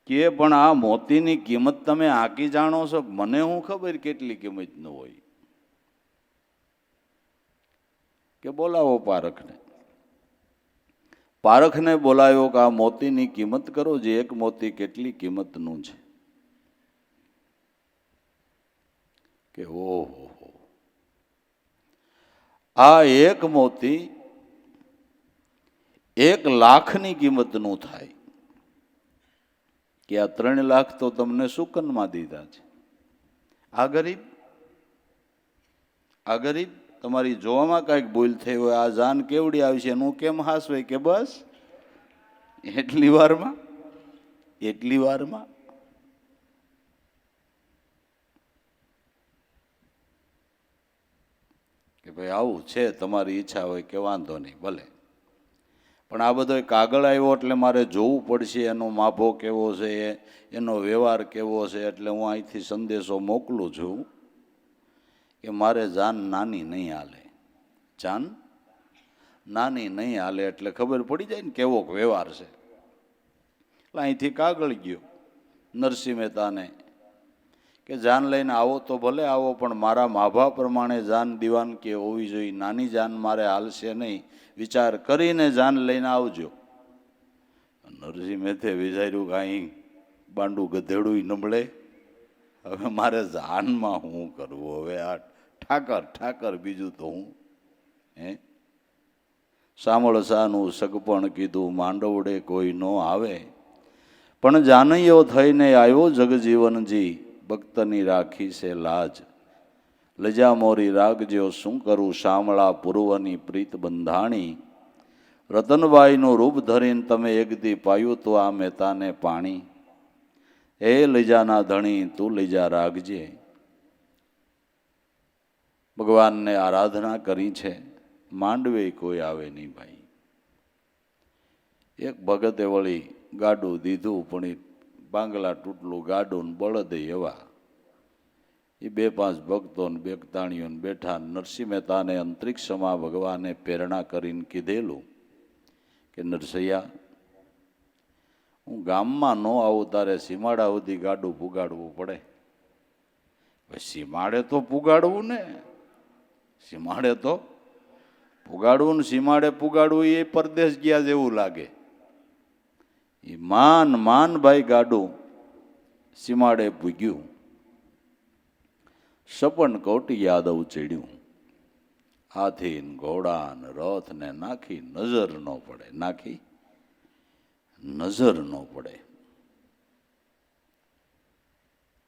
કે પણ આ મોતીની કિંમત તમે આંકી જાણો છો? મને હું ખબર કેટલી કિંમત ન હોય. કે બોલાવો પારખને. પારખને બોલાવ્યો કે આ મોતીની કિંમત કરો, જે એક મોતી કેટલી કિંમતનું છે. કે ઓહો, આ એક મોતી 1 લાખની કિંમતનું થાય. કે આ 3 લાખ તો તમને સુકનમાં દીધા છે. આ ગરીબ, આ ગરીબ, તમારી જોવામાં કાંઈક ભૂલ થઈ હોય, આ જાન કેવડી આવશે એનું કેમ હાસવે? કે બસ એટલી વારમાં, એટલી વારમાં. કે ભાઈ આવું છે, તમારી ઈચ્છા હોય કે વાંધો નહીં, ભલે. પણ આ બધો કાગળ આવ્યો એટલે મારે જોવું પડશે એનો માભો કેવો છે, એનો વ્યવહાર કેવો છે. એટલે હું અહીંથી સંદેશો મોકલું છું કે મારે જાન નાની નહીં હાલે, જાન નાની નહીં હાલે. એટલે ખબર પડી જાય ને કેવો વ્યવહાર છે. એટલે અહીંથી કાગળ ગયો નરસિંહ મહેતાને કે જાન લઈને આવો તો ભલે આવો, પણ મારા માભા પ્રમાણે જાન દીવાન કે હોવી જોઈએ. નાની જાન મારે હાલશે નહીં, વિચાર કરીને જાન લઈને આવજો. નરસિંહ મહેતે વિચાર્યું કાંઈ બાંડું ગધેડું નબળે, હવે મારે જાનમાં શું કરવું? હવે આ ઠાકર ઠાકર, બીજું તો હું. સામળસાનું સગપણ કીધું, માંડવડે કોઈ નો આવે, પણ જાનૈયો થઈને આવ્યો જગજીવનજી, ભક્તની રાખી છે લાજ. લજા મોરી રાખજો, શું કરું શામળા પૂર્વની પ્રીત બંધાણી. રતનબાઈનું રૂપ ધરીને તમે એક દી પાયું તો આ મહેતાને પાણી. એ લજાના ધણી તું લજા રાખજે. ભગવાનને આરાધના કરી છે, માંડવે કોઈ આવે નહીં ભાઈ. એક ભગતે વળી ગાડું દીધું, પણ એ બાંગલા તૂટલું ગાડું, બળદ એવા. એ 2-5 ભક્તો ને બેકતાણીઓ બેઠા. નરસિંહ મહેતાને અંતરિક્ષમાં ભગવાને પ્રેરણા કરીને કીધેલું કે નરસૈયા, હું ગામમાં ન આવું તારે સીમાડા સુધી ગાડું પુગાડવું પડે. સીમાડે તો પુગાડવું ને, સીમાડે તો પુગાડવું ને સીમાડે પુગાડવું એ પરદેશ ગયા જેવું લાગે. એ માન ભાઈ ગાડું સીમાડે પૂગ્યું. સપન કોટી યાદવ ચડ્યું. હાથી ઘોડા ને રથ ને નાખી નજર ન પડે, નાખી નજર ન પડે.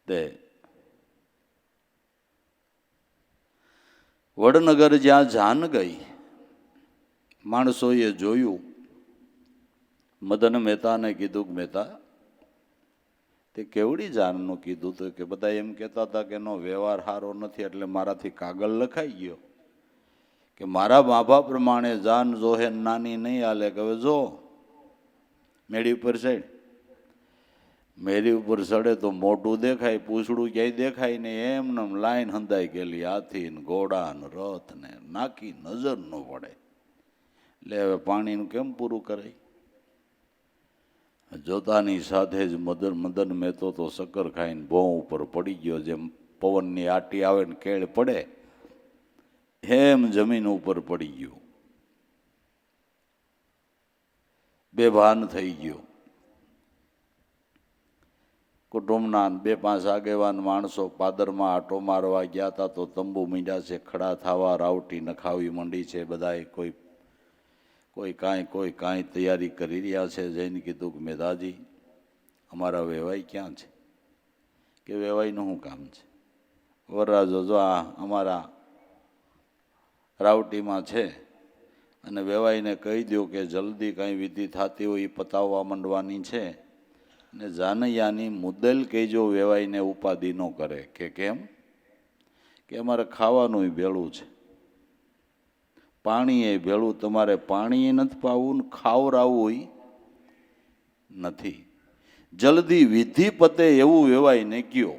તે વડનગર જ્યાં જાન ગઈ, માણસોએ જોયું. મદન મહેતાને કીધું કે મહેતા, તે કેવડી જાનનું કીધું હતું કે બધા એમ કહેતા હતા કે એનો વ્યવહાર સારો નથી એટલે મારાથી કાગળ લખાઈ ગયો કે મારા બાબા પ્રમાણે જાન જોહે નાની નહીં હાલે કે હવે જો મેળી ઉપર ચડ. મેળી ઉપર ચડે તો મોઢું દેખાય, પૂછડું ક્યાંય દેખાય ને એમને લાઈન હંધાઈ ગયેલી હાથી ને ઘોડા ને રથ ને નાખી નજર ન પડે. એટલે હવે પાણીનું કેમ પૂરું કરાય? જોતાની સાથે જ મદન મહેતો તો શક્કર ખાઈને ભોં ઉપર પડી ગયો. જેમ પવનની આટી આવે ને કેળ પડે એમ જમીન ઉપર પડી ગયો, બેભાન થઈ ગયો. કુટુંબના 2-5 આગેવાન માણસો પાદરમાં આટો મારવા ગયા હતા તો તંબુ મીંડ્યા છે ખડા થવા, રાવટી નખાવી માંડી છે. બધાએ કોઈ કાંઈ તૈયારી કરી રહ્યા છે. જઈને કીધું કે મેધાજી અમારા વેવાઈ ક્યાં છે? કે વેવાઈનું શું કામ છે? વરરાજો જો આ અમારા રાવટીમાં છે અને વેવાઈને કહી દો કે જલ્દી કાંઈ વિધિ થતી હોય એ પતાવવા માંડવાની છે ને જાનૈયાની મુદ્દલ કહેજો વેવાઈને ઉપાધિ ન કરે. કે કેમ? કે અમારે ખાવાનું ભેળું છે, પાણી એ ભેળું, તમારે પાણી નથી પાવું ને ખાવરાવું નથી. જલ્દી વિધિ પતે એવું વેવાઈને કયો.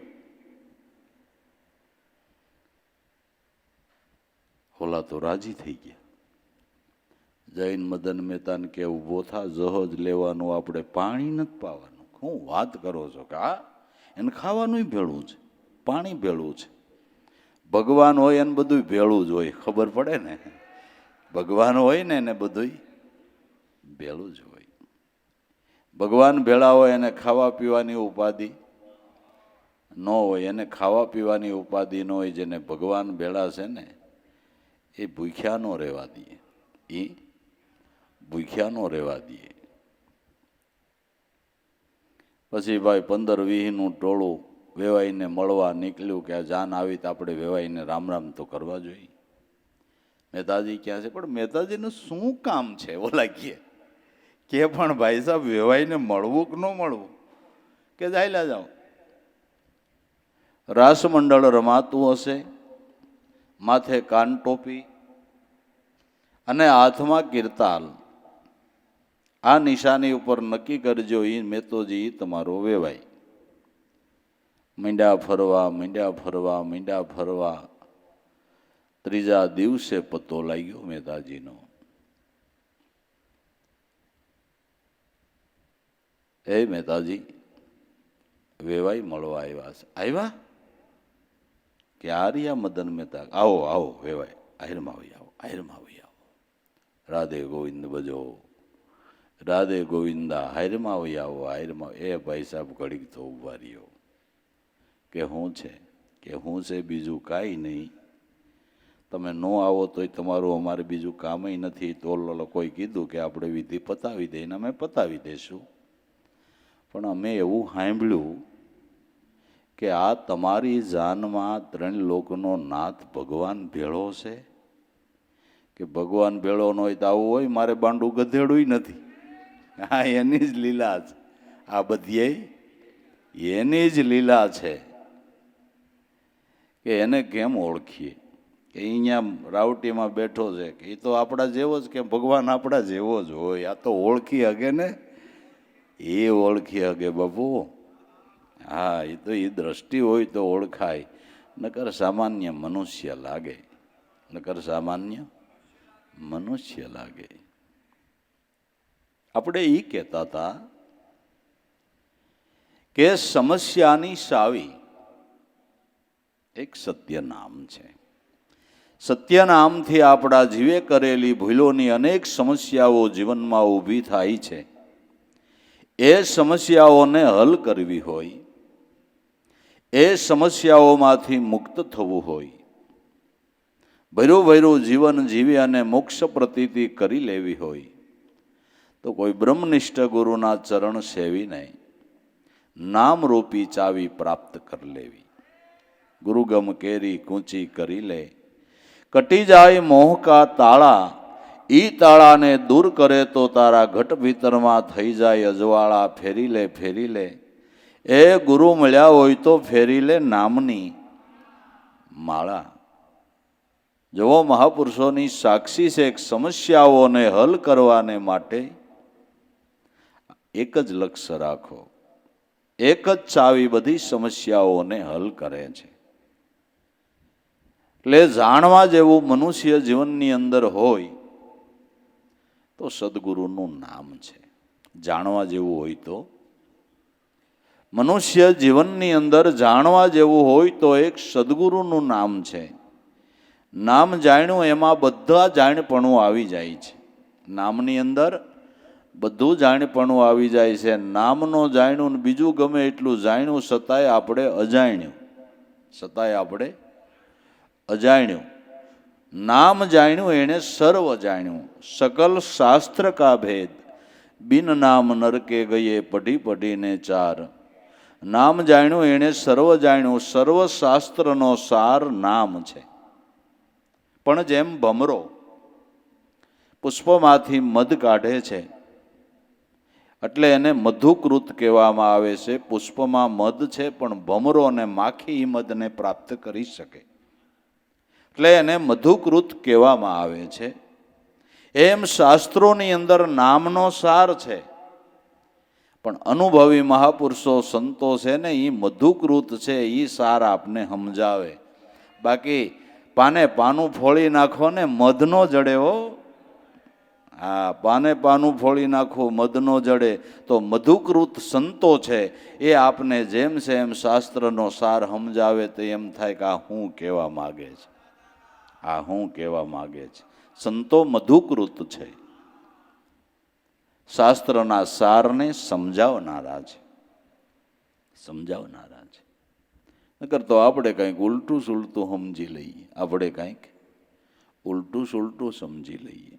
હોલા તો રાજી થઈ ગયા. જૈન મદન મહેતાને કે ઊભો થા, જહોજ લેવાનું, આપણે પાણી નથી પાવાનું. શું વાત કરો છો? કે હા એને ખાવાનું ભેળું છે, પાણી ભેળું છે. ભગવાન હોય એને બધું ભેળું જ હોય, ખબર પડે ને? ભગવાન હોય ને એને બધું ભેળું જ હોય. ભગવાન ભેળા હોય એને ખાવા પીવાની ઉપાધિ ન હોય. એને ખાવા પીવાની ઉપાધિ ન હોય. જેને ભગવાન ભેળા છે ને એ ભૂખ્યા નો રહેવા દે, એ ભૂખ્યા નો રહેવા દે. પછી ભાઈ 15-20નું ટોળું વેવાઈને મળવા નીકળ્યું કે આ જાન આવી તો આપણે વેવાઈને રામ રામ તો કરવા જોઈએ. મહેતાજી ક્યાં છે? પણ મહેતાજીનું શું કામ છે? ઓલા કે પણ ભાઈ સાહેબ વેવાઈને મળવું કે ન મળવું? કે જાયલા જાઓ. રાસમંડળ રમાતું હશે, માથે કાન ટોપી અને હાથમાં કિરતાલ, આ નિશાની ઉપર નક્કી કરજો એ મેતોજી તમારો વેવાય. મીંડા ફરવા ત્રીજા દિવસે પતો લાગ્યો મહેતાજીનો. એ મહેતાજી વેવાઈ મળવા આવ્યા છે. આવ્યા કે આર્યા મદન મહેતા? આવો આવો વેવાય, આહિરમાં આવી આવો, આહિરમાં આવી આવો. રાધે ગોવિંદ બજો, રાધે ગોવિંદા, હાયરમાં આવી આવો, હાયરમાં. એ ભાઈ સાહેબ ઘડીક તો ઉભા રહ્યો. કે શું છે? કે શું છે? બીજું કાંઈ નહીં, તમે ન આવો તોય તમારું અમારે બીજું કામય નથી. તો કોઈ કીધું કે આપણે વિધિ પતાવી દઈને અમે પતાવી દઈશું. પણ અમે એવું સાંભળ્યું કે આ તમારી જાનમાં 3 લોકનો નાથ ભગવાન ભેળો છે. કે ભગવાન ભેળો ન હોય તો આવું હોય? મારે બાંડું ગધેડું નથી. હા, એની જ લીલા છે. આ બધી એની જ લીલા છે. કે એને કેમ ઓળખીએ? કે અહીંયા રાવટીમાં બેઠો છે કે એ તો આપણા જેવો જ, કે ભગવાન આપણા જેવો જ હોય. આ તો ઓળખી હગે ને? એ ઓળખી હગે બાપુ. હા, એ તો એ દ્રષ્ટિ હોય તો ઓળખાય, નકર સામાન્ય મનુષ્ય લાગે, નકર સામાન્ય મનુષ્ય લાગે. આપણે એ કહેતા હતા કે સમસ્યાની સાવી એક સત્ય નામ છે. સત્ય નામથી આપણા જીવે કરેલી ભૂલોની અનેક સમસ્યાઓ જીવનમાં ઊભી થાય છે. એ સમસ્યાઓને હલ કરવી હોય, એ સમસ્યાઓમાંથી મુક્ત થવું હોય, ભર્યું જીવન જીવી અને મોક્ષ પ્રતીતિ કરી લેવી હોય તો કોઈ બ્રહ્મનિષ્ઠ ગુરુના ચરણ સેવીને નામરૂપી ચાવી પ્રાપ્ત કરી લેવી. ગુરુગમ કેરી કૂંચી કરી લે, કટી જાય મોહ કા તાળા, ઈ તાળાને દૂર કરે તો તારા ઘટ ભીતરમાં થઈ જાય અજવાળા. ફેરી લે એ ગુરુ મળ્યા હોય તો ફેરી લે નામની માળા. જેવો મહાપુરુષોની સાક્ષી છે, સમસ્યાઓને હલ કરવાને માટે એક જ લક્ષ્ય રાખો, એક જ ચાવી બધી સમસ્યાઓને હલ કરે છે. એટલે જાણવા જેવું મનુષ્ય જીવનની અંદર હોય તો સદગુરુનું નામ છે. જાણવા જેવું હોય તો મનુષ્ય જીવનની અંદર જાણવા જેવું હોય તો એક સદગુરુનું નામ છે. નામ જાણ્યું એમાં બધા જાણપણું આવી જાય છે. નામની અંદર બધું જાણપણું આવી જાય છે. નામનો જાણ્યું ને બીજું ગમે એટલું જાણ્યું છતાંય આપણે અજાણ્યું. નામ જાણ્યું એણે સર્વ જાણ્યું. સકલ શાસ્ત્ર કા ભેદ બિન નામ નરકે ગયે પઢી પઢીને ચાર. નામ જાણ્યું એણે સર્વ જાણ્યું. સર્વ શાસ્ત્રનો સાર નામ છે. પણ જેમ ભમરો પુષ્પમાંથી મધ કાઢે છે એટલે એને મધુકૃત કહેવામાં આવે છે. પુષ્પમાં મધ છે પણ ભમરો અને માખી મધને પ્રાપ્ત કરી શકે એટલે એને મધુકૃત કહેવામાં આવે છે. એમ શાસ્ત્રોની અંદર નામનો સાર છે, પણ અનુભવી મહાપુરુષો સંતો છે ને એ મધુકૃત છે, એ સાર આપને સમજાવે. બાકી પાને પાનું ફોડી નાખો ને મધ નો જડે હો. હા, પાને પાનું ફોડી નાખો મધ નો જડે. તો મધુકૃત સંતો છે એ આપને જેમ છે એમ શાસ્ત્રનો સાર સમજાવે તો એમ થાય કે આ હું કહેવા માગે છે, આ હું કહેવા માગે છે. સંતો મધુકૃત છે, શાસ્ત્રના સારને સમજાવનારા છે. નકર તો આપણે કંઈક ઉલટું સુલટું સમજી લઈએ, આપણે કંઈક ઉલટું સુલટું સમજી લઈએ.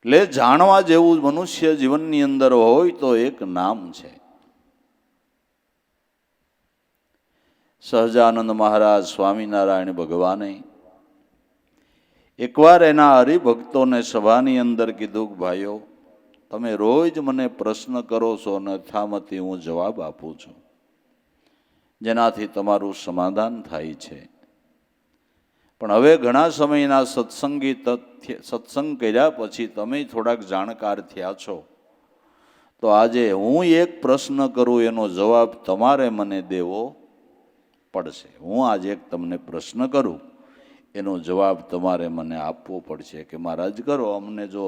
એટલે જાણવા જેવું મનુષ્ય જીવનની અંદર હોય તો એક નામ છે. સહજાનંદ મહારાજ સ્વામિનારાયણ ભગવાને એકવાર એના હરિભક્તોને સભાની અંદર કીધું કે ભાઈઓ, તમે રોજ મને પ્રશ્ન કરો છો અને અથામથી હું જવાબ આપું છું, જેનાથી તમારું સમાધાન થાય છે. પણ હવે ઘણા સમયના સત્સંગ કર્યા પછી તમે થોડાક જાણકાર થયા છો, તો આજે હું એક પ્રશ્ન કરું એનો જવાબ તમારે મને દેવો પડશે. હું આજે એક તમને પ્રશ્ન કરું એનો જવાબ તમારે મને આપવો પડશે. કે મહારાજ કરો, અમને જો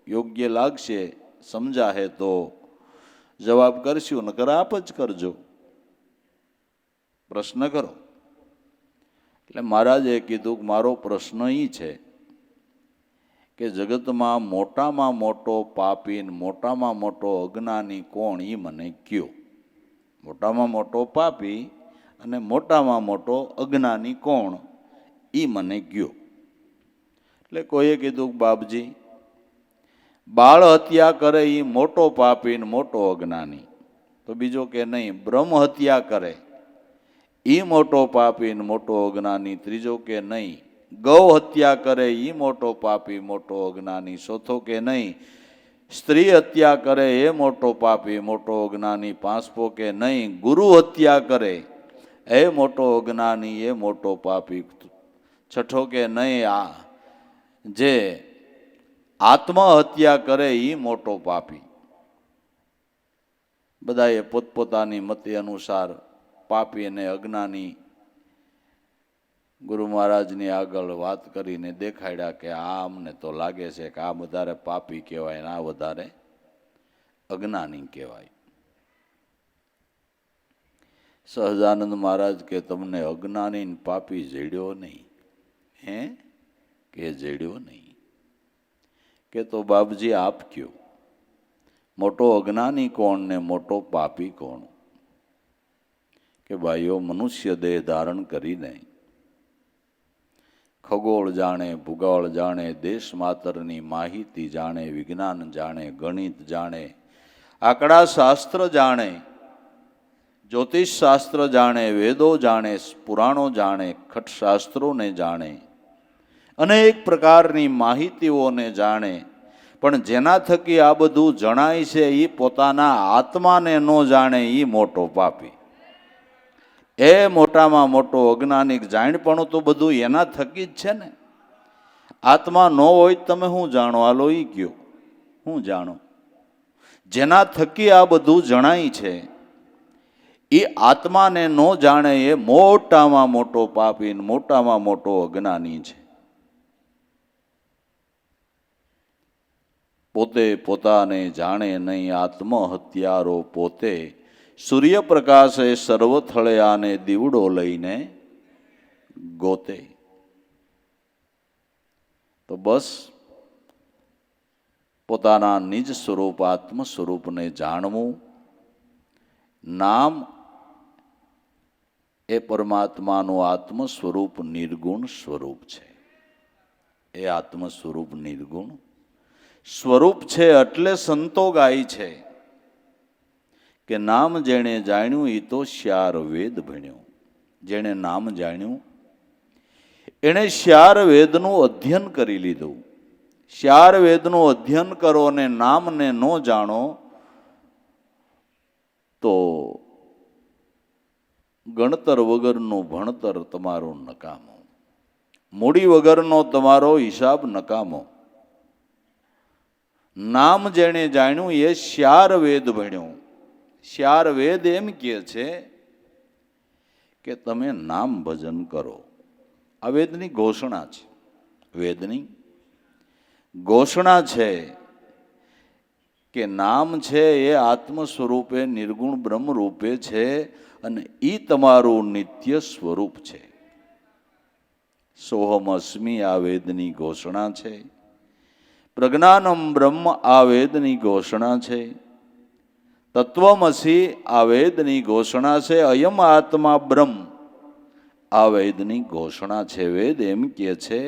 યોગ્ય લાગશે, સમજાહે તો જવાબ કરશું, નકર આપ જ કરજો, પ્રશ્ન કરો. એટલે મહારાજે કીધું કે મારો પ્રશ્ન એ છે કે જગતમાં મોટામાં મોટો પાપી ને મોટામાં મોટો અજ્ઞાની કોણ, એ મને કયો. મોટામાં મોટો પાપી અને મોટામાં મોટો અજ્ઞાની કોણ, એ મને કયો. એટલે કોઈએ કીધું બાપજી, બાળ હત્યા કરે એ મોટો પાપી ને મોટો અજ્ઞાની. તો બીજો કે નહીં, બ્રહ્મ હત્યા કરે એ મોટો પાપી ને મોટો અજ્ઞાની. ત્રીજો કે નહીં, ગૌ હત્યા કરે એ મોટો પાપી મોટો અજ્ઞાની. ચોથો કે નહીં, સ્ત્રી હત્યા કરે એ મોટો પાપી મોટો અજ્ઞાની. પાંચમો કે નહીં, ગુરુ હત્યા કરે એ મોટો અજ્ઞાની એ મોટો પાપી. છઠ્ઠો કે નહીં, આ જે આત્મહત્યા કરે એ મોટો પાપી. બધાએ પોતપોતાની મતે અનુસાર પાપી અને અજ્ઞાની ગુરુ મહારાજની આગળ વાત કરીને દેખાડ્યા કે આ અમને તો લાગે છે કે આ વધારે પાપી કહેવાય ને આ વધારે અજ્ઞાની કહેવાય. સહજાનંદ મહારાજ કે તમને અજ્ઞાની ને પાપી જડ્યો નહીં? હે કે જડ્યો નહીં? કે તો બાપજી આપ કયો, મોટો અજ્ઞાની કોણ ને મોટો પાપી કોણ? કે ભાઈઓ, મનુષ્ય દેહ ધારણ કરીને ખગોળ જાણે, ભૂગોળ જાણે, દેશ માતરની માહિતી જાણે, વિજ્ઞાન જાણે, ગણિત જાણે, આંકડા શાસ્ત્ર જાણે, જ્યોતિષ શાસ્ત્ર જાણે, વેદો જાણે, પુરાણો જાણે, ખટશાસ્ત્રોને જાણે, અનેક પ્રકારની માહિતીઓને જાણે, પણ જેના થકી આ બધું જણાય છે એ પોતાના આત્માને ન જાણે એ મોટો પાપી. એ મોટામાં મોટો અજ્ઞાનિક. જાણપણું તો બધું એના થકી જ છે ને. આત્મા ન હોય તમે શું જાણો? હાલો ઈ કયો, શું જાણો? જેના થકી આ બધું જણાય છે એ આત્માને ન જાણે એ મોટામાં મોટો પાપી, મોટામાં મોટો અજ્ઞાની છે. પોતે પોતાને જાણે નહીં, આત્મહત્યારો પોતે. સૂર્યપ્રકાશે સર્વથળે આને દીવડો લઈને ગોતે. તો બસ પોતાના નિજ સ્વરૂપ આત્મ સ્વરૂપને જાણવું. નામ એ પરમાત્માનું આત્મ સ્વરૂપ નિર્ગુણ સ્વરૂપ છે. એ આત્મ સ્વરૂપ નિર્ગુણ સ્વરૂપ છે. એટલે સંતો ગાય છે કે નામ જેણે જાણ્યું એ તો શ્યાર વેદ ભણ્યું. જેણે નામ જાણ્યું એણે શ્યાર વેદનું અધ્યયન કરી લીધું. શ્યાર વેદનું અધ્યયન કરો અને નામને ન જાણો તો ગણતર વગરનું ભણતર તમારું નકામો, મૂડી વગરનો તમારો હિસાબ નકામો. નામ જેણે જાણ્યું એ શ્યાર વેદ ભણ્યું. શ્યાર વેદ એમ કહે છે કે તમે નામ ભજન કરો. આ વેદની ઘોષણા છે. વેદની ઘોષણા છે કે નામ છે એ આત્મ સ્વરૂપે નિર્ગુણ બ્રહ્મ રૂપે છે અને એ તમારું નિત્ય સ્વરૂપ છે. સોહમ અસ્મિ આ વેદની ઘોષણા છે. પ્રજ્ઞાનમ બ્રહ્મ આ વેદની ઘોષણા છે. તત્વમસી આ વેદની ઘોષણા છે. અયમ આત્મા બ્રહ્મ આ વેદની ઘોષણા છે. વેદ એમ કહે છે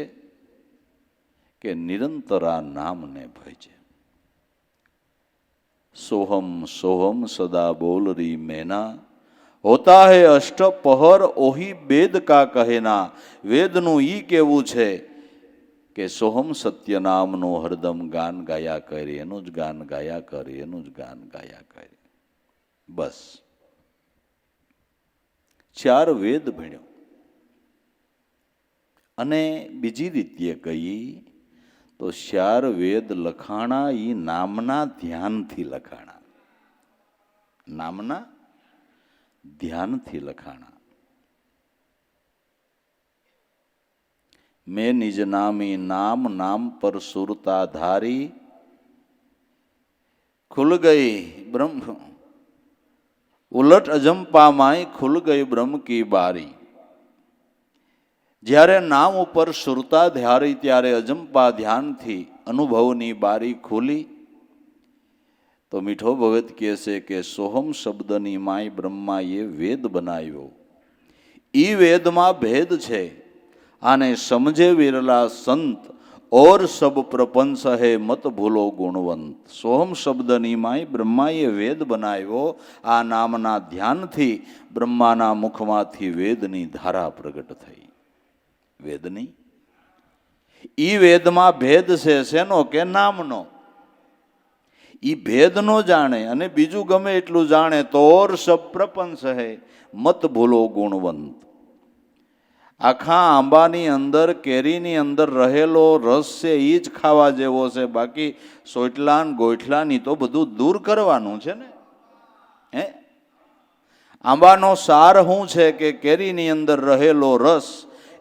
કે નિરંતર આ નામને ભજે. સોહમ સોહમ સદા બોલ રહી મેના, હોતા હે અષ્ટ પહર ઓહી બેદ કા કહેના. વેદનું ઈ કેવું છે કે સોહમ સત્ય નામનું હરદમ ગાન ગાયા કરે, એનું જ ગાન ગાયા કરે, એનું જ ગાન ગાયા કરે. બસ ચાર વેદ ભણ્યો. અને બીજી રીતે કહી તો ચાર વેદ લખાણા એ નામના ધ્યાનથી લખાણા. નામના ધ્યાનથી લખાણા. મેં નિજ નામી નામ નામ પર સુરતા ધારી, ખુલ ગઈ બ્રહ્મ ઉલટ અજંપામાંય ખુલ ગઈ બ્રહ્મ કી બારી. જ્યારે નામ ઉપર સુરતા ધારી ત્યારે અજંપા ધ્યાનથી અનુભવની બારી ખુલી. તો મીઠો ભગત કહે છે કે સોહમ શબ્દની માય બ્રહ્માએ વેદ બનાવ્યો. ઈ વેદમાં ભેદ છે. આને સમજે વિરલા સંત ઓર સબ પ્રપંચ હે મત ભૂલો ગુણવંત. સોહમ શબ્દની માય બ્રહ્માએ વેદ બનાવ્યો. આ નામના ધ્યાનથી બ્રહ્માના મુખમાંથી વેદની ધારા પ્રગટ થઈ. વેદની ઈ વેદમાં ભેદ છે. શેનો? કે નામનો. ઈ ભેદ નો જાણે અને બીજું ગમે એટલું જાણે તો ઓર સબ પ્રપંચ હે મત ભૂલો ગુણવંત. આખા આંબાની અંદર, કેરીની અંદર રહેલો રસ છે એ જ ખાવા જેવો છે. બાકી સોટલાન ગોઠલાની તો બધું દૂર કરવાનું છે ને. હે, આંબાનો સાર શું છે કે કેરીની અંદર રહેલો રસ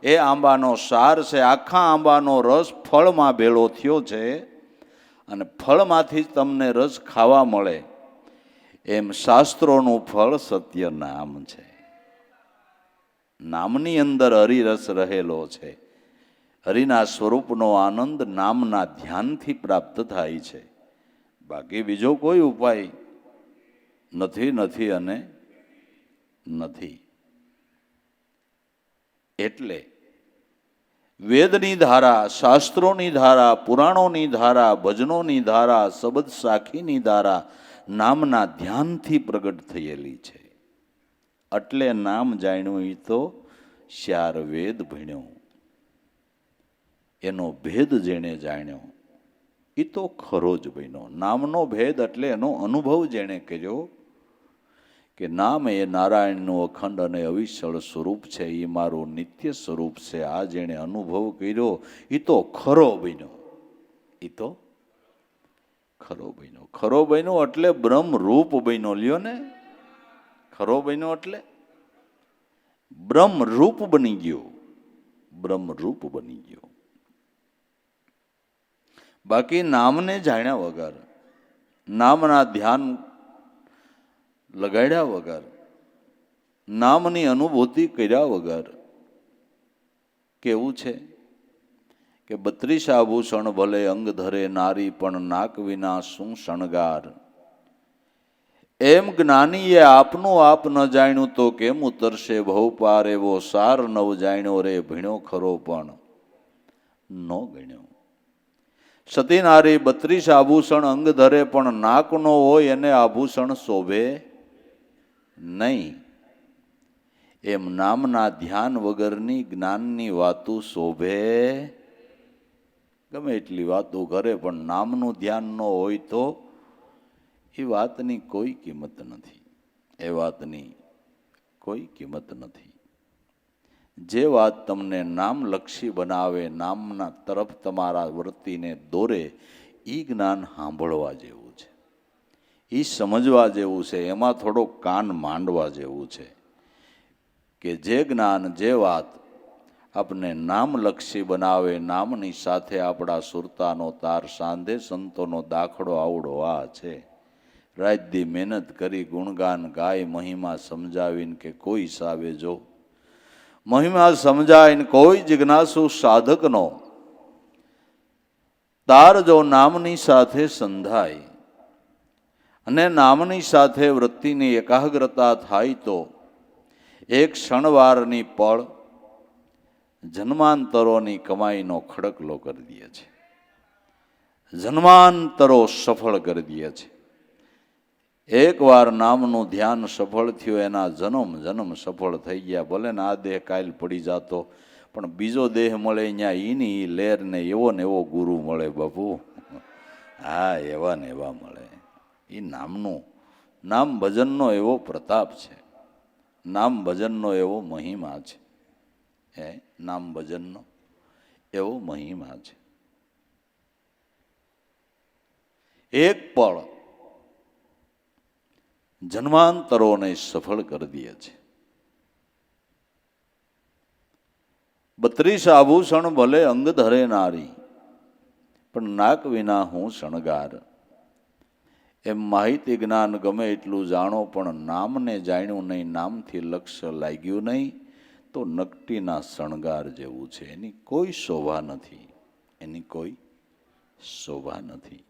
એ આંબાનો સાર છે. આખા આંબાનો રસ ફળમાં ભેળો થયો છે અને ફળમાંથી જ તમને રસ ખાવા મળે. એમ શાસ્ત્રોનું ફળ સત્ય નામ છે. નામની અંદર હરિરસ રહેલો છે. હરિના સ્વરૂપનો આનંદ નામના ધ્યાનથી પ્રાપ્ત થાય છે. બાકી બીજો કોઈ ઉપાય નથી, નથી અને નથી. એટલે વેદની ધારા, શાસ્ત્રોની ધારા, પુરાણોની ધારા, ભજનોની ધારા, શબ્દ સાખીની ધારા નામના ધ્યાનથી પ્રગટ થયેલી છે. એટલે નામ જાણ્યું એ તો ચાર વેદ ભણ્યો. એનો ભેદ જેણે જાણ્યો એ તો ખરો જ બન્યો. નામનો ભેદ એટલે એનો અનુભવ જેણે કર્યો કે નામ એ નારાયણનું અખંડ અને અવિચળ સ્વરૂપ છે, એ મારું નિત્ય સ્વરૂપ છે. આ જેણે અનુભવ કર્યો એ તો ખરો બન્યો. એ તો ખરો બન્યો. ખરો બન્યો એટલે બ્રહ્મરૂપ બન્યો. લ્યો ને, ખરો બન્યો એટલે બ્રહ્મરૂપ બની ગયો. બ્રહ્મરૂપ બની ગયો. બાકી નામને જાણ્યા વગર, નામના ધ્યાન લગાડ્યા વગર, નામની અનુભૂતિ કર્યા વગર કેવું છે કે 32 આભૂષણ ભલે અંગ ધરે નારી, પણ નાક વિના શું શણગાર. એમ જ્ઞાનીએ આપનું આપ ન જાણ્યું તો કેમ ઉતરશે ભવપાર. એવો સાર નવ જાણ્યો રે ભીણો ખરો પણ ન ગણ્યો. સતી નારી 32 આભૂષણ અંગ ધરે, પણ નાક નો હોય એને આભૂષણ શોભે નહીં. એમ નામના ધ્યાન વગરની જ્ઞાનની વાતો શોભે. ગમે એટલી વાતો કરે પણ નામનું ધ્યાન ન હોય તો એ વાતની કોઈ કિંમત નથી. એ વાતની કોઈ કિંમત નથી. જે વાત તમને નામલક્ષી બનાવે, નામના તરફ તમારા વૃત્તિને દોરે, એ જ્ઞાન સાંભળવા જેવું છે, એ સમજવા જેવું છે. એમાં થોડો કાન માંડવા જેવું છે કે જે જ્ઞાન, જે વાત આપને નામલક્ષી બનાવે, નામની સાથે આપણા સુરતાનો તાર સાંધે, સંતોનો દાખલો આવડો આ છે. રાત દી મહેનત કરી ગુણગાન ગાય, મહિમા સમજાવીને કે કોઈ હિસાબે જો. મહિમા સમજાવીને કોઈ જિજ્ઞાસુ સાધકનો તાર જો નામની સાથે સંધાય અને નામની સાથે વૃત્તિની એકાગ્રતા થાય તો એક ક્ષણવારની પળ જન્માંતરોની કમાઈનો ખડકલો કરી દે છે. જન્માંતરો સફળ કરી દે છે. એકવાર નામનું ધ્યાન સફળ થયું, એના જન્મ જન્મ સફળ થઈ ગયા. ભલે ને આ દેહ કાલ પડી જાતો, પણ બીજો દેહ મળે ત્યાં ઈની લેર ને એવો ગુરુ મળે બાપુ. હા, એવા ને એવા મળે. એ નામનું, નામ ભજનનો એવો પ્રતાપ છે, નામ ભજનનો એવો મહિમા છે. નામ ભજનનો એવો મહિમા છે. એક પળ જન્માંતરોને સફળ કરી દે છે. 32 આભૂષણ ભલે અંગ ધરે નારી, પણ નાક વિના હું શણગાર. એમ માહિતી જ્ઞાન ગમે એટલું જાણો, પણ નામને જાણ્યું નહીં, નામથી લક્ષ્ય લાગ્યું નહીં, તો નકટીના શણગાર જેવું છે. એની કોઈ શોભા નથી. એની કોઈ શોભા નથી.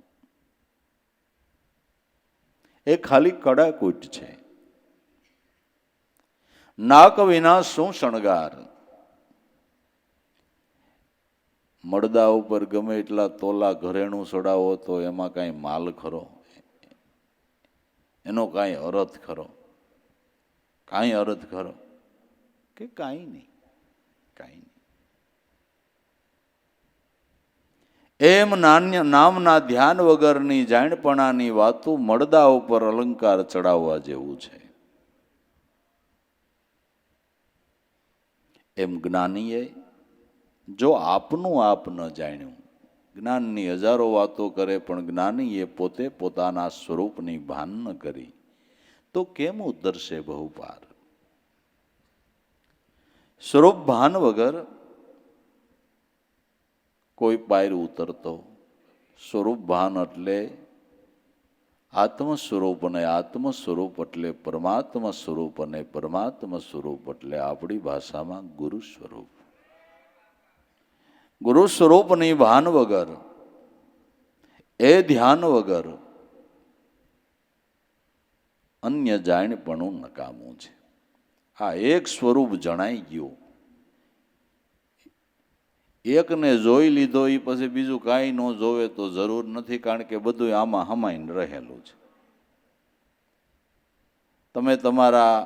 એ ખાલી કડાકૂટ છે. નાક વિના શું શણગાર. મળદા ઉપર ગમે એટલા તોલા ઘરેણું ચડાવો તો એમાં કાંઈ માલ ખરો? એનો કાંઈ અર્થ ખરો? કાંઈ અર્થ ખરો? કે કાંઈ નહીં, કાંઈ નહીં. એમ નામના ધ્યાન વગરની જાણપણાની વાતો મળદા ઉપર અલંકાર ચડાવવા જેવું છે. એમ જ્ઞાનીએ જો આપનું આપ ન જાણ્યું, જ્ઞાનની હજારો વાતો કરે પણ જ્ઞાનીએ પોતે પોતાના સ્વરૂપની ભાન ન કરી, તો કેમ ઉતરશે બહુપાર. સ્વરૂપ ભાન વગર કોઈ પાર ઉતરતો. સ્વરૂપ ભાન એટલે આત્મ સ્વરૂપ, અને આત્મ સ્વરૂપ એટલે પરમાત્મા સ્વરૂપ, અને પરમાત્મા સ્વરૂપ એટલે આપણી ભાષામાં ગુરુ સ્વરૂપ. ગુરુ સ્વરૂપની ભાન વગર, એ ધ્યાન વગર અન્ય જાણપણું નકામું છે. આ એક સ્વરૂપ જણાઈ ગયું, એકને જોઈ લીધો, એ પછી બીજું કાંઈ ન જોવે તો જરૂર નથી, કારણ કે બધું આમાં હમાઈને રહેલું છે. તમે તમારા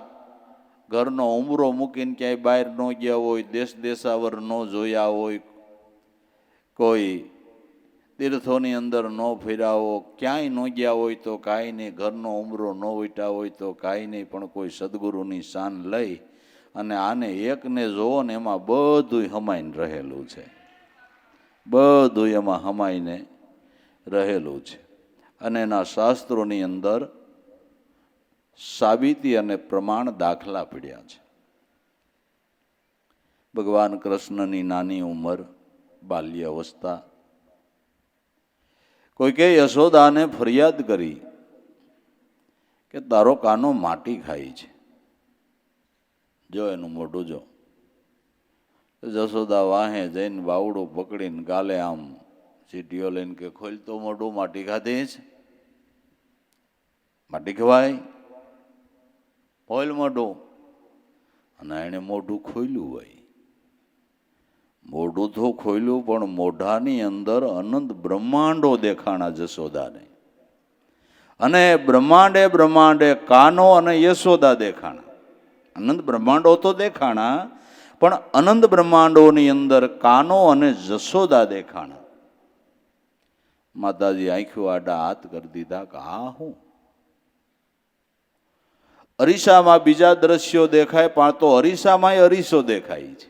ઘરનો ઉંબરો મૂકીને ક્યાંય બહાર ન ગયા હોય, દેશ દેશાવર ન જોયા હોય, કોઈ તીર્થોની અંદર ન ફેરાવો, ક્યાંય ન ગયા હોય તો કાંઈ નહીં, ઘરનો ઉમરો ન વીટા હોય તો કાંઈ નહીં, પણ કોઈ સદગુરુની શાન લઈ અને આને એકને જોવો ને એમાં બધું હમાઈને રહેલું છે, બધું એમાં હમાઈને રહેલું છે. અને એના શાસ્ત્રોની અંદર સાબિતી અને પ્રમાણ દાખલા પડ્યા છે. ભગવાન કૃષ્ણની નાની ઉંમર, બાલ્ય અવસ્થા, કોઈકે યશોદાને ફરિયાદ કરી કે તારો કાનો માટી ખાય છે, જો એનું મોઢું જો. જશોદા વાહે જઈને બાવડું પકડીને ગાલે આમ ચીટીઓ લઈને કે ખોલ તો મોઢું, માટી ખાધી છે, માટી ખવાય, ખોલ મોઢું. અને એને મોઢું ખોલ્યું હોય, મોઢું તો ખોલ્યું પણ મોઢાની અંદર અનંત બ્રહ્માંડો દેખાણા જશોદાને. અને બ્રહ્માંડે બ્રહ્માંડે કાનો અને યશોદા દેખાણા. અનંત બ્રહ્માંડો તો દેખાણા, પણ અનંત બ્રહ્માંડોની અંદર કાનો અને જશોદા દેખાણા. માતાજી આંખ્યું આડા હાથ કરી દીધા કે આ હું? અરીસામાં બીજા દ્રશ્યો દેખાય, પણ તો અરીસામાં અરીસો દેખાય છે.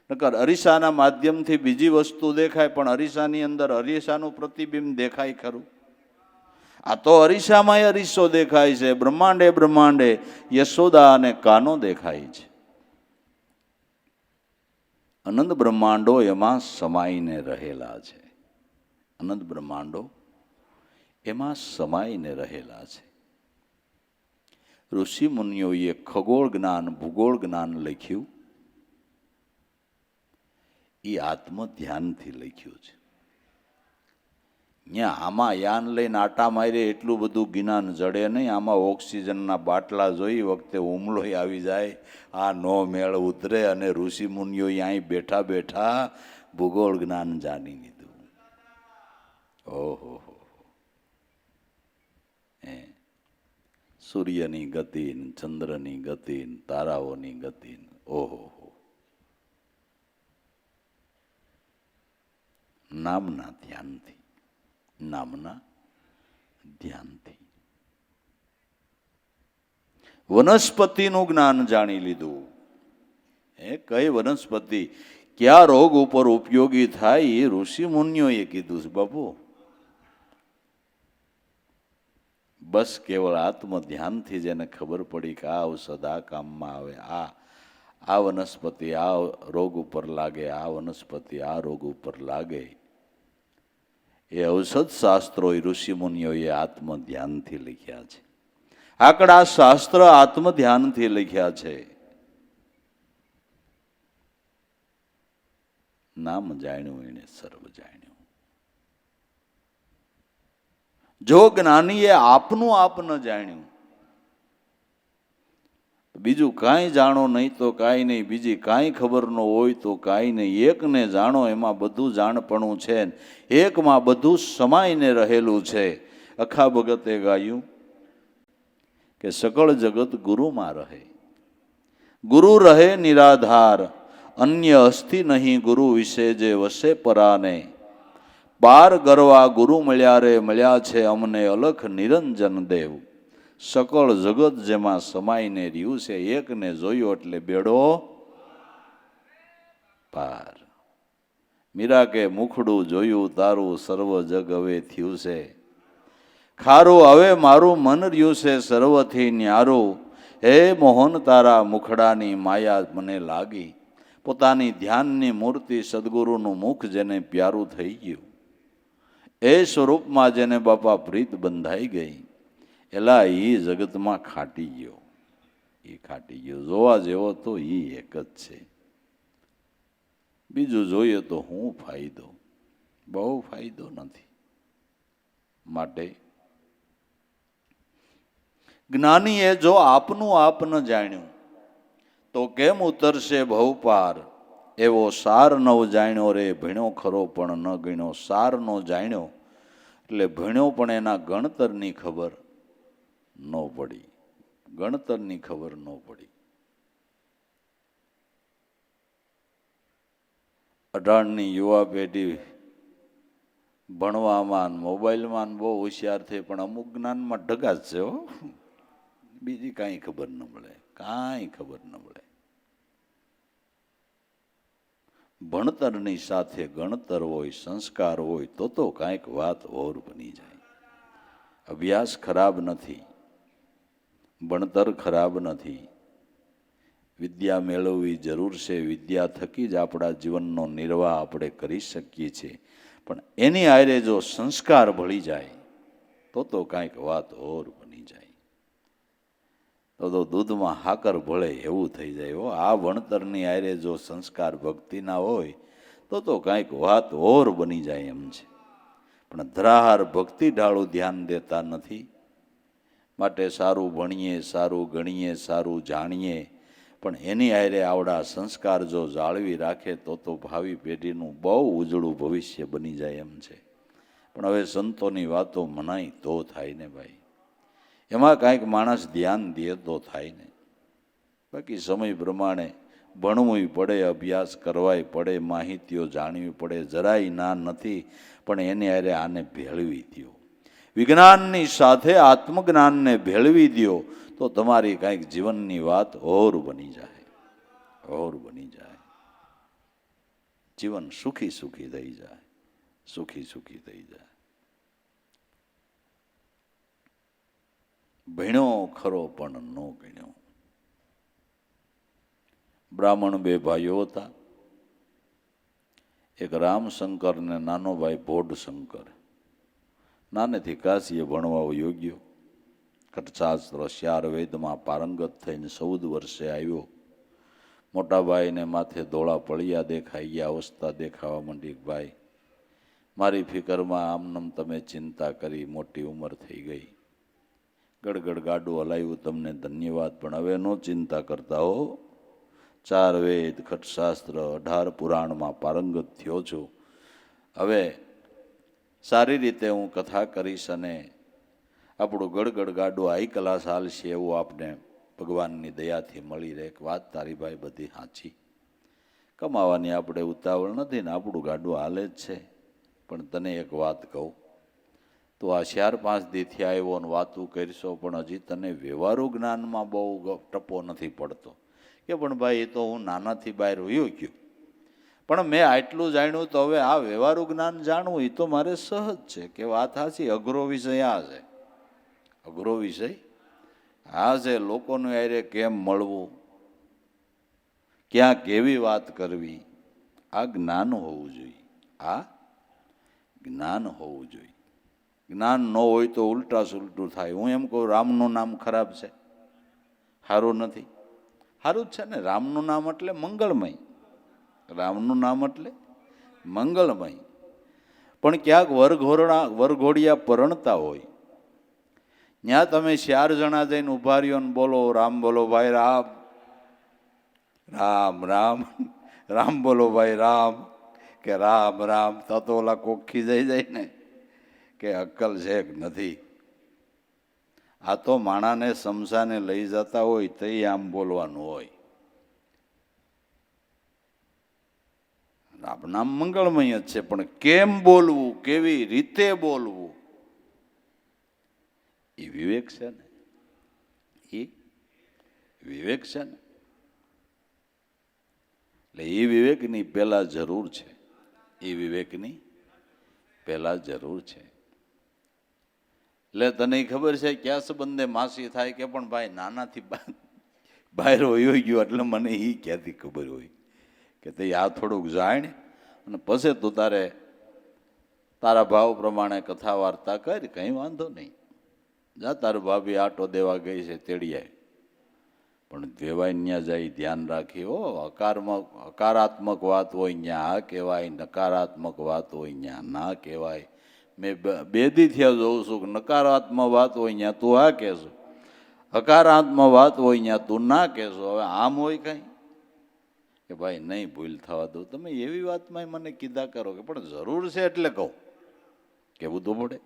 નકર અરીસાના માધ્યમથી બીજી વસ્તુ દેખાય, પણ અરીસાની અંદર અરીસાનું પ્રતિબિંબ દેખાય ખરું? આ તો અરીસામાં અરીસો દેખાય છે. બ્રહ્માંડે બ્રહ્માંડે યશોદા અને કાનો દેખાય છે. અનંત બ્રહ્માંડો એમાં સમાઈને રહેલા છે. અનંત બ્રહ્માંડો એમાં સમાઈને રહેલા છે. ઋષિ મુનિઓએ ખગોળ જ્ઞાન, ભૂગોળ જ્ઞાન લખ્યું, એ આત્મ ધ્યાનથી લખ્યું છે. ત્યાં આમાં યાન લઈને આટા મારે એટલું બધું જ્ઞાન જડે નહીં. આમાં ઓક્સિજનના બાટલા જોઈ વખતે હુમલો આવી જાય, આ નો મેળ ઉતરે. અને ઋષિ મુનિઓ અહીં બેઠા બેઠા ભૂગોળ જ્ઞાન જાણી લીધું. ઓહો, સૂર્યની ગતિ, ચંદ્રની ગતિ, તારાઓની ગતિ, ઓહો, નામના ધ્યાનથી, નામના ધ્યાનથી. વનસ્પતિનું જ્ઞાન જાણી લીધું. કઈ વનસ્પતિ ક્યાં રોગ ઉપર ઉપયોગી થાય એ ઋષિ મુનિઓએ કીધું છે બાપુ. બસ કેવળ આત્મ ધ્યાનથી જેને ખબર પડી કે આ ઔષધ આ કામમાં આવે, આ વનસ્પતિ આ રોગ ઉપર લાગે, આ વનસ્પતિ આ રોગ ઉપર લાગે, એ ઔષધ શાસ્ત્રો ઋષિ મુનિઓએ આત્મ ધ્યાનથી લખ્યા છે. આકડા શાસ્ત્ર આત્મ ધ્યાનથી લખ્યા છે. નામ જાણ્યું એને સર્વ જાણ્યું. જો જ્ઞાનીએ આપનું આપ ન જાણ્યું, બીજું કાંઈ જાણો નહીં તો કાંઈ નહીં, બીજી કાંઈ ખબર ન હોય તો કાંઈ નહીં. એકને જાણો એમાં બધું જાણપણું છે, એકમાં બધું સમાઈને રહેલું છે. અખા ભગતે ગાયું કે સકળ જગત ગુરુમાં રહે, ગુરુ રહે નિરાધાર, અન્ય અસ્થિ નહીં ગુરુ વિશે જે વસે પરાને. પાર ગરવા ગુરુ મળ્યા રે, મળ્યા છે અમને અલખ નિરંજન દેવ. સકળ જગત જેમાં સમાઈને રહ્યું છે, એકને જોયો એટલે બેડો પાર. મીરા કે મુખડું જોયું તારું, સર્વ જગ હવે થયું છે ખારું. હવે મારું મન રહ્યું છે સર્વથી ન્યારું. હે મોહન તારા મુખડાની માયા મને લાગી. પોતાની ધ્યાનની મૂર્તિ સદગુરુનું મુખ જેને પ્યારું થઈ ગયું, એ સ્વરૂપમાં જેને બાપા પ્રીત બંધાઈ ગઈ, એલા એ જગતમાં ખાટી ગયો, એ ખાટી ગયો. જોવા જેવો તો એ એક જ છે. બીજું જોઈએ તો હું ફાયદો, બહુ ફાયદો નથી. માટે જ્ઞાનીએ જો આપનું આપ ન જાણ્યું તો કેમ ઉતરશે ભવપાર. એવો સાર નવ જાણ્યો રે, ભણ્યો ખરો પણ ન ગણ્યો. સાર નો જાણ્યો એટલે ભણ્યો પણ એના ગણતરની ખબર ન પડી, ગણતરની ખબર ન પડી. અઢારની યુવા પેઢી ભણવામાં મોબાઈલમાં બહુ હોશિયાર થઈ, પણ અમુક જ્ઞાનમાં ઢગા જ છે હો. બીજી કાંઈ ખબર ન મળે, કાંઈ ખબર ન મળે. ભણતરની સાથે ગણતર હોય, સંસ્કાર હોય તો કાંઈક વાત ઓર બની જાય. અભ્યાસ ખરાબ નથી, ભણતર ખરાબ નથી, વિદ્યા મેળવવી જરૂર છે. વિદ્યા થકી જ આપણા જીવનનો નિર્વાહ આપણે કરી શકીએ છીએ. પણ એની આરે જો સંસ્કાર ભળી જાય તો કાંઈક વાત ઓર બની જાય. તો દૂધમાં હાકર ભળે એવું થઈ જાય હો. આ ભણતરની આરે જો સંસ્કાર ભક્તિના હોય તો કાંઈક વાત ઓર બની જાય એમ છે. પણ ધરાહાર ભક્તિ ઢાળું ધ્યાન દેતા નથી. માટે સારું ભણીએ, સારું ગણીએ, સારું જાણીએ, પણ એની આરે આવડા સંસ્કાર જો જાળવી રાખે તો ભાવિ પેઢીનું બહુ ઉજળું ભવિષ્ય બની જાય એમ છે. પણ હવે સંતોની વાતો મનાય તો થાય ને ભાઈ, એમાં કાંઈક માણસ ધ્યાન દે તો થાય ને. બાકી સમય પ્રમાણે ભણવું પડે, અભ્યાસ કરવાય પડે, માહિતીઓ જાણવી પડે. જરાય ના નથી, પણ એની આરે આને ભેળવી દો. વિજ્ઞાનની સાથે આત્મજ્ઞાનને ભેળવી દો તો તમારી કાંઈક જીવનની વાત ઓર બની જાય, ઓર બની જાય. જીવન સુખી સુખી થઈ જાય, સુખી સુખી થઈ જાય. ભણ્યો ખરો પણ ન ગણ્યો. બ્રાહ્મણ બે ભાઈઓ હતા. એક રામશંકર ને નાનો ભાઈ ભોડશંકર. નાનેથી કાશીએ ભણવા યોગ્ય, કટશાસ્ત્ર શ્યાર વેદમાં પારંગત થઈને 14 વર્ષે આવ્યો. મોટા ભાઈને માથે ધોળા પળિયા દેખાઈ ગયા, અવસ્થા દેખાવા માંડી. ભાઈ, મારી ફિકરમાં આમનમ તમે ચિંતા કરી, મોટી ઉંમર થઈ ગઈ, ગડગડ ગાડું હલાવ્યું, તમને ધન્યવાદ, પણ હવે નો ચિંતા કરતા હો. 4 વેદ, ખટશાસ્ત્ર, 18 પુરાણમાં પારંગત થયો છું. હવે સારી રીતે હું કથા કરીશ અને આપણું ગડગડ ગાડું હાઈ ક્લાસ હાલશે એવું આપને ભગવાનની દયાથી મળી રહે. એક વાત તારી ભાઈ બધી સાચી, કમાવાની આપણે ઉતાવળ નથી ને આપણું ગાડું હાલે જ છે. પણ તને એક વાત કહું, તો આ 4-5 દીથી આવ્યો ને વાતું કરશો, પણ હજી તને વ્યવહારુ જ્ઞાનમાં બહુ ટપો નથી પડતો. કે પણ ભાઈ એ તો હું નાનાથી બહાર વયો ગયો, પણ મેં આટલું જાણ્યું તો હવે આ વ્યવહારુ જ્ઞાન જાણવું એ તો મારે સહજ છે. કે વાત સાચી, અઘરો વિષય આ છે, અઘરો વિષય આ છે. લોકોને આરે કેમ મળવું, ક્યાં કેવી વાત કરવી, આ જ્ઞાન હોવું જોઈએ. આ જ્ઞાન હોવું જોઈએ. જ્ઞાન ન હોય તો ઉલટા સુલટું થાય. હું એમ કહું, રામનું નામ ખરાબ છે, સારું નથી? સારું જ છે ને. રામનું નામ એટલે મંગળમય, રામનું નામ એટલે મંગળમય. પણ ક્યાંક વરઘોડિયા પરણતા હોય, ત્યાં તમે 4 જણા જઈને ઉભા રહ્યો ને બોલો રામ બોલો ભાઈ રામ, રામ રામ, રામ બોલો ભાઈ રામ, કે રામ રામ, તો ઓલા કોખી જાય ને કે અક્કલ છે કે નથી. આ તો માણાને સમસાને લઈ જતા હોય તો આમ બોલવાનું હોય. રામ નામ મંગળમય જ છે, પણ કેમ બોલવું, કેવી રીતે બોલવું, એ વિવેક છે ને, એ વિવેક છે ને. એટલે એ વિવેકની પહેલા જરૂર છે, એ વિવેકની પહેલા જરૂર છે. એટલે તને ખબર છે ક્યાં સંબંધે માસી થાય કે પણ ભાઈ નાનાથી બહાર હોયો ગયો, એટલે મને એ ક્યાંથી ખબર હોય કે તે આ થોડુંક જાણ અને પછી તું તારા ભાવ પ્રમાણે કથા વાર્તા કર, કંઈ વાંધો નહીં. જા તારું ભાભી આટો દેવા ગઈ છે તેડી આય, પણ દેવાય ત્યાં જાય ધ્યાન રાખી. હો, હકારાત્મક વાત હોય ત્યાં આ કહેવાય, નકારાત્મક વાત હોય ત્યાં ના કહેવાય. મેં 2 દી થયા જોઉં છું કે નકારાત્મક વાત હોય ત્યાં તું આ કહેશો, હકારાત્મક વાત હોય ત્યાં તું ના કહેશો. હવે આમ હોય કાંઈ કે ભાઈ નહીં ભૂલ થવા દો, તમે એવી વાતમાં મને કીધા કરો કે પણ જરૂર છે એટલે કહું, કેવું તો પડે.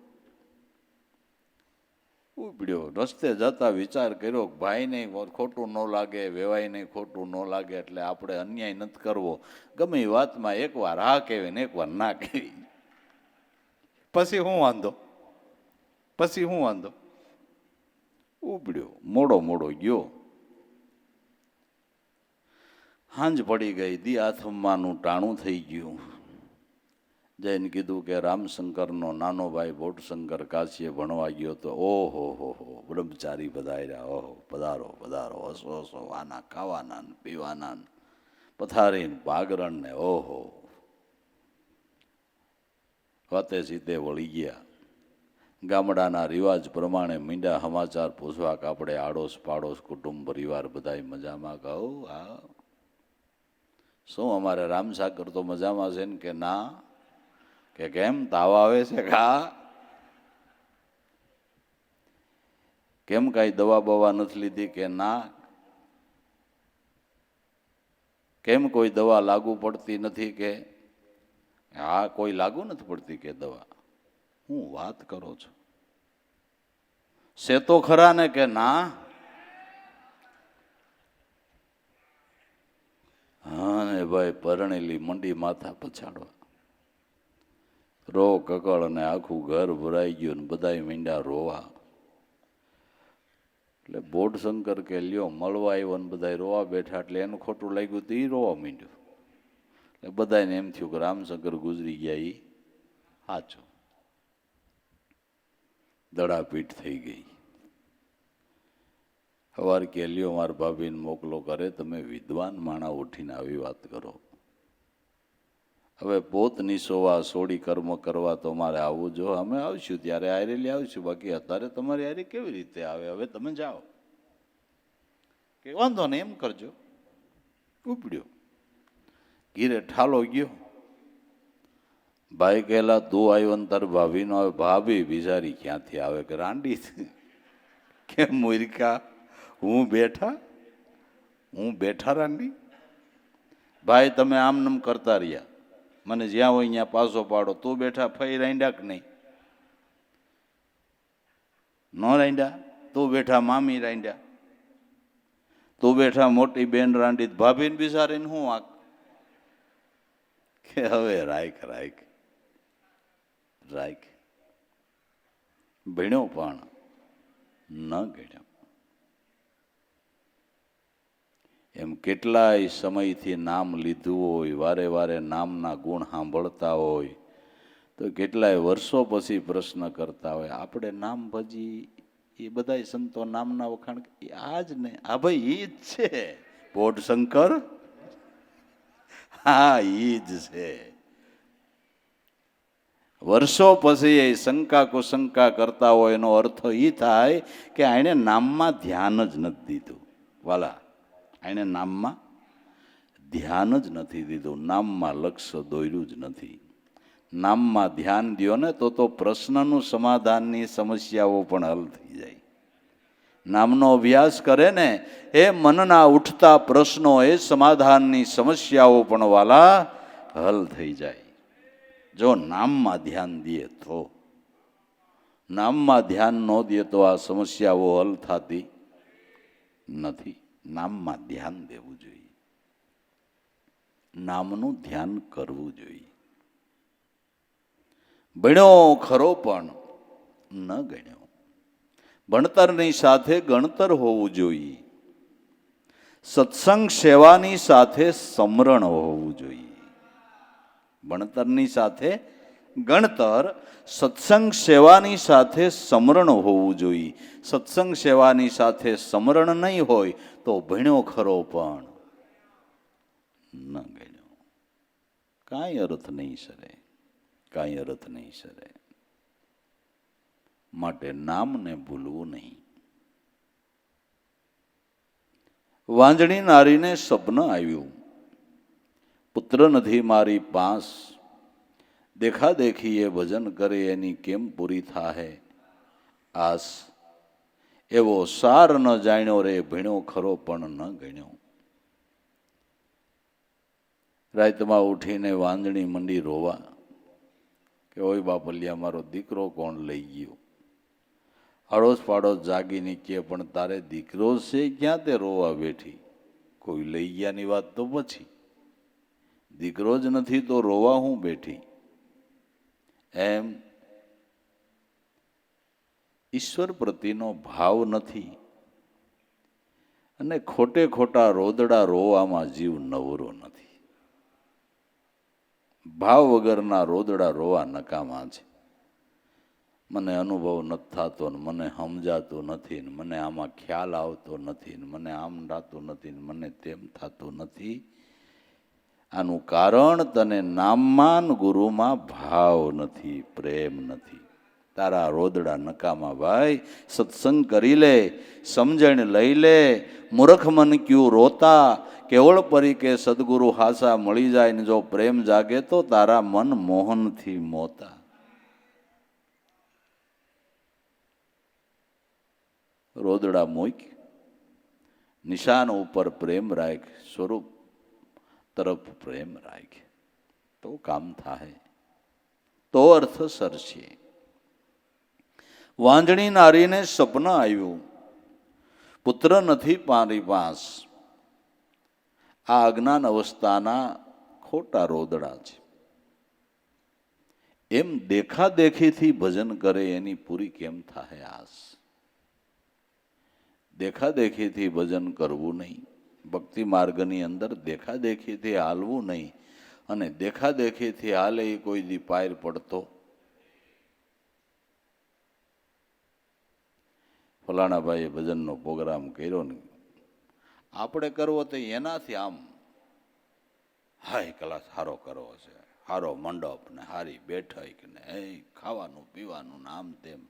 ઉપડ્યો. રસ્તે જતા વિચાર કર્યો કે ભાઈને ખોટું ન લાગે, વેવાઈને ખોટું ન લાગે, એટલે આપણે અન્યાય નથી કરવો. ગમે એ વાતમાં એકવાર હા કહેવી ને એકવાર ના કહેવી. પછી શું વાંધો, પછી શું વાંધો. ઉપડ્યો, મોડો ગયો. હાંજ પડી ગઈ, દી આથમવાનું ટાણું થઈ ગયું. જઈને કીધું કે રામશંકરનો નાનો ભાઈ ભોટશંકર કાશીએ ભણવા ગયો તો. ઓહો હો બ્રહ્મચારી પધાર્યા. ઓહો, પધારો પધારો, હસો હસો, આના ખાવાના ને પીવાના ને પથારી પાગરણ ને. ઓહો, વાતે સીતે વળી ગયા. ગામડાના રિવાજ પ્રમાણે મીંડા સમાચાર પૂછવા કે આપણે આડોશ પાડોશ કુટુંબ પરિવાર બધાય મજામાં. કહું હા, શું અમારે રામસાગર તો મજામાં છે ને? કે ના. કે કેમ, તાવ આવે છે? હા. કેમ, કાંઈ દવા બવા નથી લીધી? કે ના. કેમ, કોઈ દવા લાગુ પડતી નથી? કે હા, કોઈ લાગુ નથી પડતી કે દવા. હું વાત કરો છો? છે તો ખરા ને? કે ના. હા ને ભાઈ, પરણેલી મંડી માથા પછાડવા. રો કકળ અને આખું ઘર ભરાઈ ગયું ને બધાય મીંડા રોવા. એટલે બોધશંકર કે લ્યો મળવા આવ્યો ને બધા રોવા બેઠા, એટલે એનું ખોટું લાગ્યું તો એ રોવા માંડ્યું. એટલે બધાને એમ થયું કે રામશંકર ગુજરી ગયા એ સાચું. દડાપીઠ થઈ ગઈ. સવાર કે લ્યો મારા ભાભીને મોકલો કરે, તમે વિદ્વાન માણા ઉઠીને આવી વાત કરો. હવે પોત નિસોવા સોડી કર્મ કરવા તો મારે આવવું જો. અમે આવશું ત્યારે આયરેલી આવશું, બાકી અત્યારે તમારી આયરે કેવી રીતે આવે? હવે તમે જાઓ. કે વાંધો ને, એમ કરજો. ઉપડ્યો, ઘીરે ઠાલો ગયો. ભાઈ કહેલા તું આવ્યો ને તાર ભાભી નો આવે. ભાભી બિચારી ક્યાંથી આવે? કે રાંડી કે મૂર્ખા, હું બેઠા રાંડી. ભાઈ તમે આમ નમ કરતા રહ્યા, મને જ્યાં હોય ત્યાં પાછો પાડો. તું બેઠા ફઈ રાંડ્યા કે નહીં? ન રાંડ્યા. તું બેઠા મામી રાંડ્યા. તું બેઠા મોટી બેન રાંડી. ભાભીને બિચારીને હું આંક. કે હવે રાખ ભણ્યો પણ ન ગણ્યો. એમ કેટલાય સમયથી નામ લીધું હોય, વારે વારે નામના ગુણ સાંભળતા હોય, તો કેટલાય વર્ષો પછી પ્રશ્ન કરતા હોય, આપણે નામ ભજી એ બધા સંતો નામના વખાણ આ જ ને. હા ભાઈ, ઈ જ છે બોધશંકર. હા, ઈ જ છે. વર્ષો પછી એ શંકા કુશંકા કરતા હોય, એનો અર્થ એ થાય કે આણે નામમાં ધ્યાન જ નથી દીધું. વાલા, આણે નામમાં ધ્યાન જ નથી દીધું. નામમાં લક્ષ્ય દોર્યું જ નથી. નામમાં ધ્યાન દ્યો ને તો પ્રશ્નનું સમાધાનની સમસ્યાઓ પણ હલ થઈ જાય. નામનો અભ્યાસ કરે ને એ મનના ઉઠતા પ્રશ્નો, એ સમાધાનની સમસ્યાઓ પણ વાલા હલ થઈ જાય. જો નામમાં ધ્યાન દે તો. નામમાં ધ્યાન ન દે તો આ સમસ્યાઓ હલ થતી નથી. નામમાં ધ્યાન દેવું જોઈએ. નામનું ધ્યાન કરવું જોઈએ. ભણ્યો ખરો પણ ન ગણ્યો. ભણતરની સાથે ગણતર હોવું જોઈએ. સત્સંગ સેવાની સાથે સમરણ હોવું જોઈએ. ભણતરની સાથે ગણતર, સત્સંગ સેવાની સાથે સમરણ હોવું જોઈએ. સત્સંગ સેવાની સાથે સમરણ નહીં હોય તો ભણ્યો ખરો પણ ન ગણ્યો. કાંઈ અર્થ નહીં સરે, કાંઈ અર્થ નહીં સરે. માટે નામને ભૂલવું નહીં. વાંજણી નારીને સપન આવ્યું, પુત્ર નથી મારી પાસ, દેખા દેખી એ ભજન કરે એની કેમ પૂરી થાહે આસ. એવો સાર ન જાણ્યો રે, ભણ્યો ખરો પણ ન ગણ્યો. રાતમાં ઉઠીને વાંજણી મંડી રોવા કે ઓય બાપલિયા, મારો દીકરો કોણ લઈ ગયો? અડોશ પાડોશ જાગીને કે પણ તારે દીકરો છે ક્યાં તે રોવા બેઠી? કોઈ લઈ ગયાની વાત તો પછી, દીકરો જ નથી તો રોવા હું બેઠી? એમ ઈશ્વર પ્રત્યેનો ભાવ નથી અને ખોટે ખોટા રોદડા રોવામાં જીવ નવરો નથી. ભાવ વગરના રોદડા રોવા નકામા છે. મને અનુભવ નથી થતો ને મને સમજાતું નથી ને મને આમાં ખ્યાલ આવતો નથી ને મને આમ થતું નથી ને મને તેમ થતું નથી. આનું કારણ તને નામમાં ગુરુમાં ભાવ નથી, પ્રેમ નથી. તારા રોદડા નકામા ભાઈ. સત્સંગ કરી લે, સમજણ લઈ લે. મૂર્ખ મન ક્યું રોતા, કેવળ પરી કે સદગુરુ હાસા મળી જાય ને જો પ્રેમ જાગે તો તારા મન મોહનથી મોતા. રોદડા મૂક, નિશાન ઉપર પ્રેમ રાખ, સ્વરૂપ તરફ પ્રેમ રાખ, તો કામ થાય, તો અર્થ સરશે. વાંજણી નારીને સપન આવ્યું, પુત્ર નથી મારી પાસ. આ અજ્ઞાન અવસ્થાના ખોટા રોદડા છે. એમ દેખાદેખીથી ભજન કરે એની પૂરી કેમ થાય આસ? દેખાદેખીથી ભજન કરવું નહીં. ભક્તિ માર્ગની અંદર દેખાદેખીથી હાલવું નહીં. અને દેખાદેખીથી હાલે એ કોઈ દી પાર પડતો. ફલાણા ભાઈએ ભજનનો પ્રોગ્રામ કર્યો ને આપણે કરવો તો એનાથી આમ હાય કલા સારો કરવો છે, સારો મંડપ ને સારી બેઠક ને ખાવાનું પીવાનું ને આમ તેમ.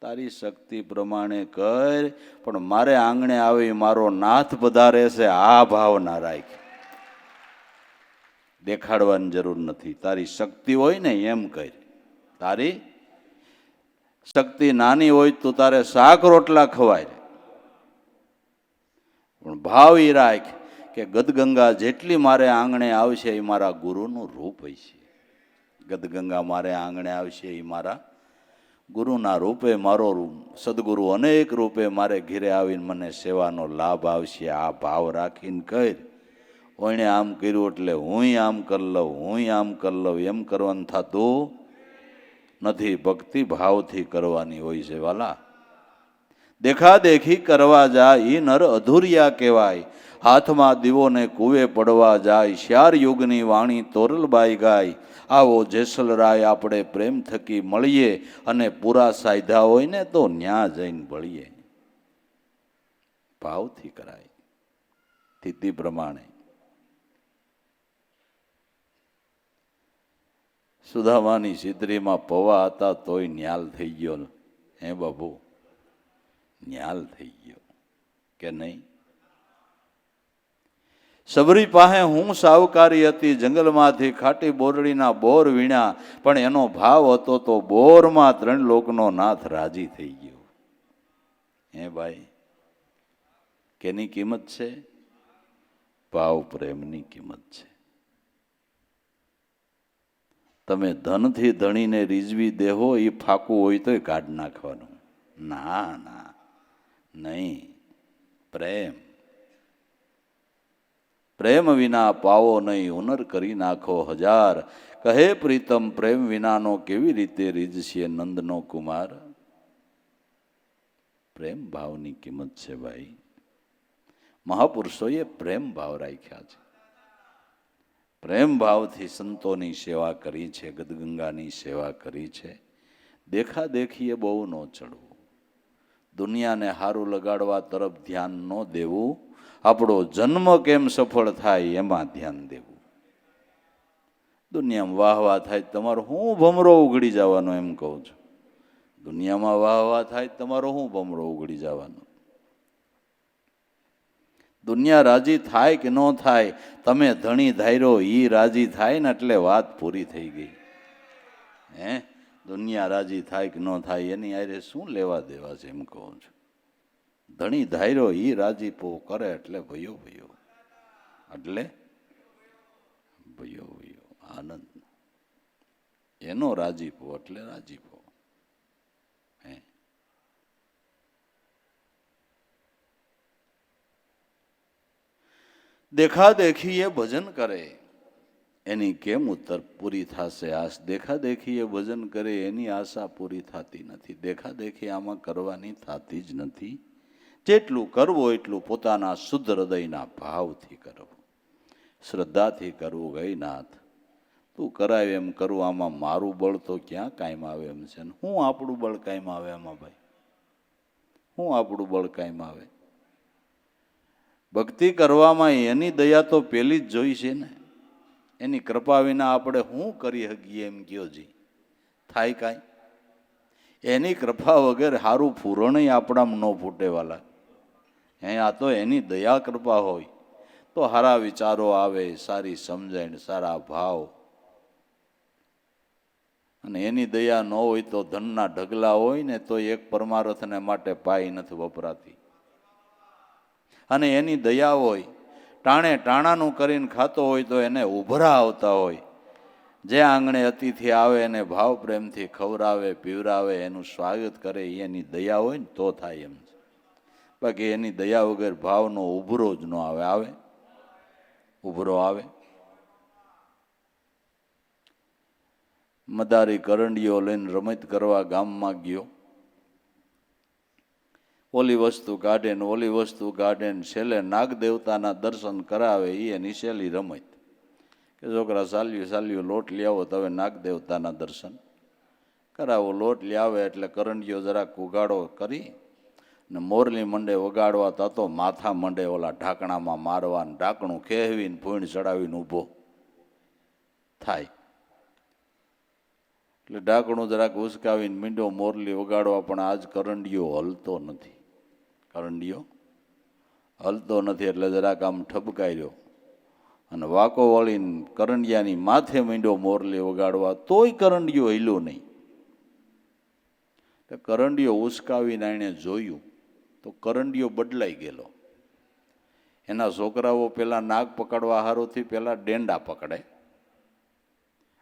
તારી શક્તિ પ્રમાણે કર, પણ મારે આંગણે આવી મારો નાથ પધારે છે આ ભાવના રાખ. દેખાડવાની જરૂર નથી. તારી શક્તિ હોય ને એમ કર. તારી શક્તિ નાની હોય તો તારે શાક રોટલા ખવાય, પણ ભાવ ઈ રાખ કે ગદગંગા જેટલી મારે આંગણે આવશે એ મારા ગુરુનું રૂપ હશે. ગદગંગા મારે આંગણે આવશે એ મારા ગુરુના રૂપે, મારો સદગુરુ અનેક રૂપે મારે ઘેરે આવીને મને સેવાનો લાભ આવશે. આ ભાવ રાખીને કર. ઓણે આમ કર્યું એટલે હું આમ કરી લઉં, હું આમ કરી લઉં એમ કરવાનું થતું નથી. ભક્તિ ભાવથી કરવાની હોય છે વાલા. દેખાદેખી કરવા જાય એ નર અધૂરિયા કહેવાય. હાથમાં દીવો ને કુવે પડવા જાય, શ્યાર યુગની વાણી તોરલબાઈ ગાય. આવો જેસલરાય આપણે પ્રેમ થકી મળીએ, અને પૂરા સાયધા હોય ને તો ન્યા જઈને ભળીએ. ભાવથી કરાય, સ્થિતિ પ્રમાણે. સુદામાની સિદ્રીમાં પવા હતા તોય ન્યાલ થઈ ગયો. હે બાબુ, ન્યાલ થઈ ગયો કે નહીં? સબરી પાસે હું સાવકારી હતી, જંગલમાંથી ખાટી બોરડીના બોર વીણ્યા, પણ એનો ભાવ હતો તો બોરમાં 3 લોકનો નાથ રાજી થઈ ગયો. હે ભાઈ, કેની કિંમત છે? ભાવ પ્રેમની કિંમત છે. તમે ધનથી ધણીને રીઝવી દેહો એ ફાકું હોય તોય કાઢ નાખવાનું. ના ના નહીં. પ્રેમ, પ્રેમ વિના પાવો નહીં, હુનર કરી નાખો 1000. કહે પ્રીતમ પ્રેમ વિનાનો કેવી રીતે રીઝશે નંદનો કુમાર. પ્રેમ ભાવની કિંમત છે ભાઈ. મહાપુરુષોએ પ્રેમ ભાવ રાખ્યા છે. પ્રેમ ભાવથી સંતોની સેવા કરી છે, ગદગંગાની સેવા કરી છે. દેખાદેખીએ બહુ ન ચડવું, દુનિયાને હારું લગાડવા તરફ ધ્યાન ન દેવું, આપણો જન્મ કેમ સફળ થાય એમાં ધ્યાન દેવું. દુનિયામાં વાહ વાહ થાય તમારો હું ભમરો ઉઘડી જવાનો એમ કહું છું. દુનિયામાં વાહ વાહ થાય તમારો હું ભમરો ઉઘડી જવાનો. દુનિયા રાજી થાય કે ન થાય, તમે ધણી ધાર્યો એ રાજી થાય ને એટલે વાત પૂરી થઈ ગઈ. હે, દુનિયા રાજી થાય કે ન થાય એની આરે શું લેવા દેવા છે એમ કહું છું. ધણી ધાર્યો એ રાજીપો કરે એટલે ભયો ભયો, એટલે ભયો ભયો આનંદ. એનો રાજીપો એટલે રાજીપો. હે, દેખાદેખી એ ભજન કરે એની કેમ ઉત્તર પૂરી થશે આશ? દેખાદેખી એ ભજન કરે એની આશા પૂરી થતી નથી. દેખાદેખી આમાં કરવાની થતી જ નથી. જેટલું કરવું એટલું પોતાના શુદ્ધ હૃદયના ભાવથી કરવું, શ્રદ્ધાથી કરવું. ગઈ નાથ તું કરાય એમ કરું, આમાં મારું બળ તો ક્યાં કાયમ આવે એમ છે ને હું આપણું બળ કાયમ આવે આમાં ભાઈ? હું આપણું બળ કાયમ આવે? ભક્તિ કરવામાં એની દયા તો પેલી જ જોઈ છે ને. એની કૃપા વિના આપણે શું કરી શકીએ એમ કયો જી? થાય કાંઈ? એની કૃપા વગર સારું પૂરણ આપણામાં ન ફૂટે વાલા. આ તો એની દયા કૃપા હોય તો સારા વિચારો આવે, સારી સમજણ, સારા ભાવ. અને એની દયા ન હોય તો ધનના ઢગલા હોય ને તો એક પરમાર્થને માટે પાય નથી વપરાતી. અને એની દયા હોય, ટાણે ટાણાનું કરીને ખાતો હોય તો એને ઉભરા આવતા હોય. જે આંગણે અતિથિ આવે એને ભાવ પ્રેમથી ખવડાવે, પીવરાવે, એનું સ્વાગત કરે, એની દયા હોય ને તો થાય એમ છે. બાકી એની દયા વગર ભાવનો ઉભરો જ ન આવે. આવે ઉભરો આવે? મદારી કરંડીઓ લઈને રમત કરવા ગામમાં ગયો. ઓલી વસ્તુ કાઢે ને ઓલી વસ્તુ કાઢે ને છેલ્લે નાગ દેવતાના દર્શન કરાવે. એની છેલ્લી રમત કે છોકરા સાલ્યું લોટ લ્યાવો તો હવે નાગ દેવતાના દર્શન કરાવો. લોટ લ્યાવે એટલે કરંડીઓ જરાક ઉગાડો કરી ને મોરલી મંડે વગાડવા થતો માથા મંડે ઓલા ઢાંકણામાં મારવા, ઢાંકણું ખેવીને ભૂણ ચડાવીને ઊભો થાય. એટલે ઢાંકણું જરાક ઉસકાવીને મીંડો મોરલી વગાડવા, પણ આજ કરંડીઓ હલતો નથી. કરંડીઓ હલતો નથી એટલે જરાક આમ ઠપકાઈ રહ્યો અને વાકો વળીને કરંડિયાની માથે મીંડો મોરલી વગાડવા, તોય કરંડીઓ હિલ્યો નહીં. કરંડીઓ ઉસકાવીને એણે જોયું તો કરંડીઓ બદલાઈ ગયેલો. એના છોકરાઓ પેલા નાગ પકડવા હારુંથી પેલા ડેંડા પકડે,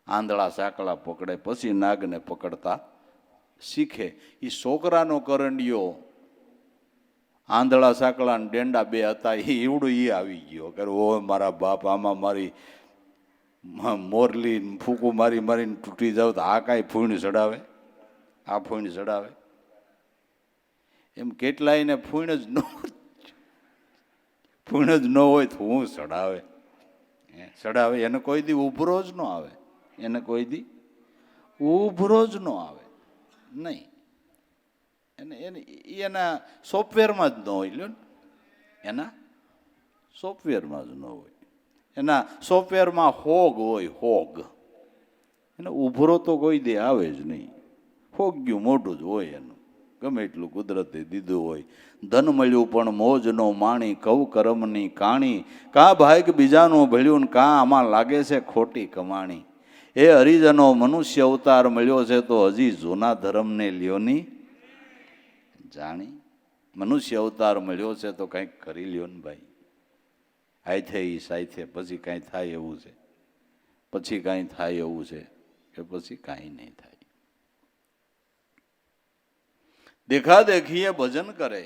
આંધળા સાંકળા પકડે, પછી નાગને પકડતા શીખે. એ છોકરાનો કરંડિયો આંધળા સાંકળા ને ડેંડા બે હતા એવડું એ આવી ગયો કે ઓ મારા બાપ, આમાં મારી મોરલી ફૂકું મારી મારીને તૂટી જાવ તો આ કાંઈ ફૂણ ચડાવે? આ ફૂણ ચડાવે? એમ કેટલાયને ફૂણ જ ન હોય તો હું ચડાવે? ચડાવે એને કોઈ દી ઉભરો જ ન આવે. એને કોઈ દી ઉભરો જ ન આવે નહીં. એના સોફ્ટવેરમાં જ ન હોય. લ્યો ને, એના સોફ્ટવેરમાં જ ન હોય. એના સોફ્ટવેરમાં હોગ હોય, હોગ. એને ઉભરો તો કોઈ દે આવે જ નહીં. હોગ ગયું મોઢું જ હોય એનું, ગમે એટલું કુદરતે દીધું હોય. ધન મળ્યું પણ મોજનો માણી, કવ કરમની કાણી. કા ભાઈક બીજાનું ભળ્યું ને કા આમાં લાગે છે ખોટી કમાણી. એ હરિજનો મનુષ્ય અવતાર મળ્યો છે તો હજી જૂના ધર્મને લ્યોની જાણી. મનુષ્ય અવતાર મળ્યો છે તો કંઈક કરી લ્યો ને ભાઈ. આયથે ઈ સાયથે પછી કાંઈ થાય એવું છે? પછી કાંઈ થાય એવું છે કે પછી કાંઈ નહીં થાય? દેખાદેખીએ ભજન કરે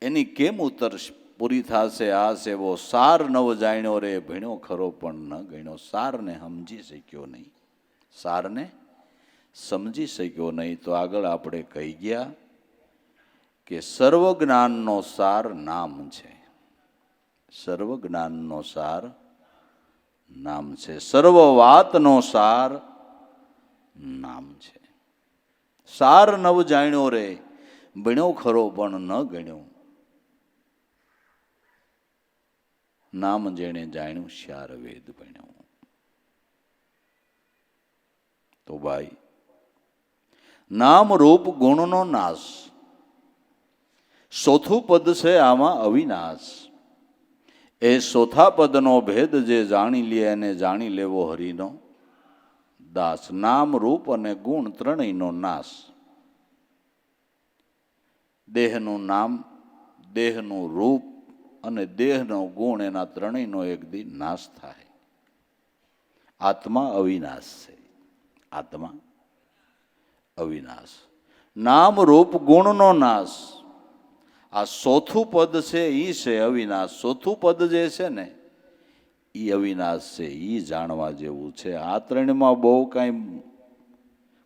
એની કેમ ઉત્તર પૂરી થશે આસ? એવો સાર નવ જાણ્યો રે ભણ્યો ખરો પણ ન ગણ્યો. સારને સમજી શક્યો નહીં, સારને સમજી શક્યો નહીં. તો આગળ આપણે કહી ગયા કે સર્વ જ્ઞાનનો સાર નામ છે. સર્વ જ્ઞાનનો સાર નામ છે. સર્વ વાતનો સાર નામ છે. સાર નવ જાણ્યો રે ભણ્યો ખરો પણ ન ગણ્યો. નામ જેણે જાણ્યું શ્યાર વેદ ભણ્યો. તો ભાઈ, નામ રૂપ ગુણનો નાશ, ચોથું પદ છે આમાં અવિનાશ. એ ચોથા પદનો ભેદ જે જાણી લે એને જાણી લેવો હરિનો દાસ. નામ રૂપ અને ગુણ ત્રણેયનો નાશ. દેહનું નામ, દેહનું રૂપ અને દેહનો ગુણ, એના ત્રણેયનો એક દી નાશ થાય. આત્મા અવિનાશ છે. આત્મા અવિનાશ. નામ રૂપ ગુણનો નાશ. આ ચોથું પદ છે એ છે અવિનાશ. ચોથું પદ જે છે ને એ અવિનાશ છે, એ જાણવા જેવું છે. આ ત્રણમાં બહુ કાંઈ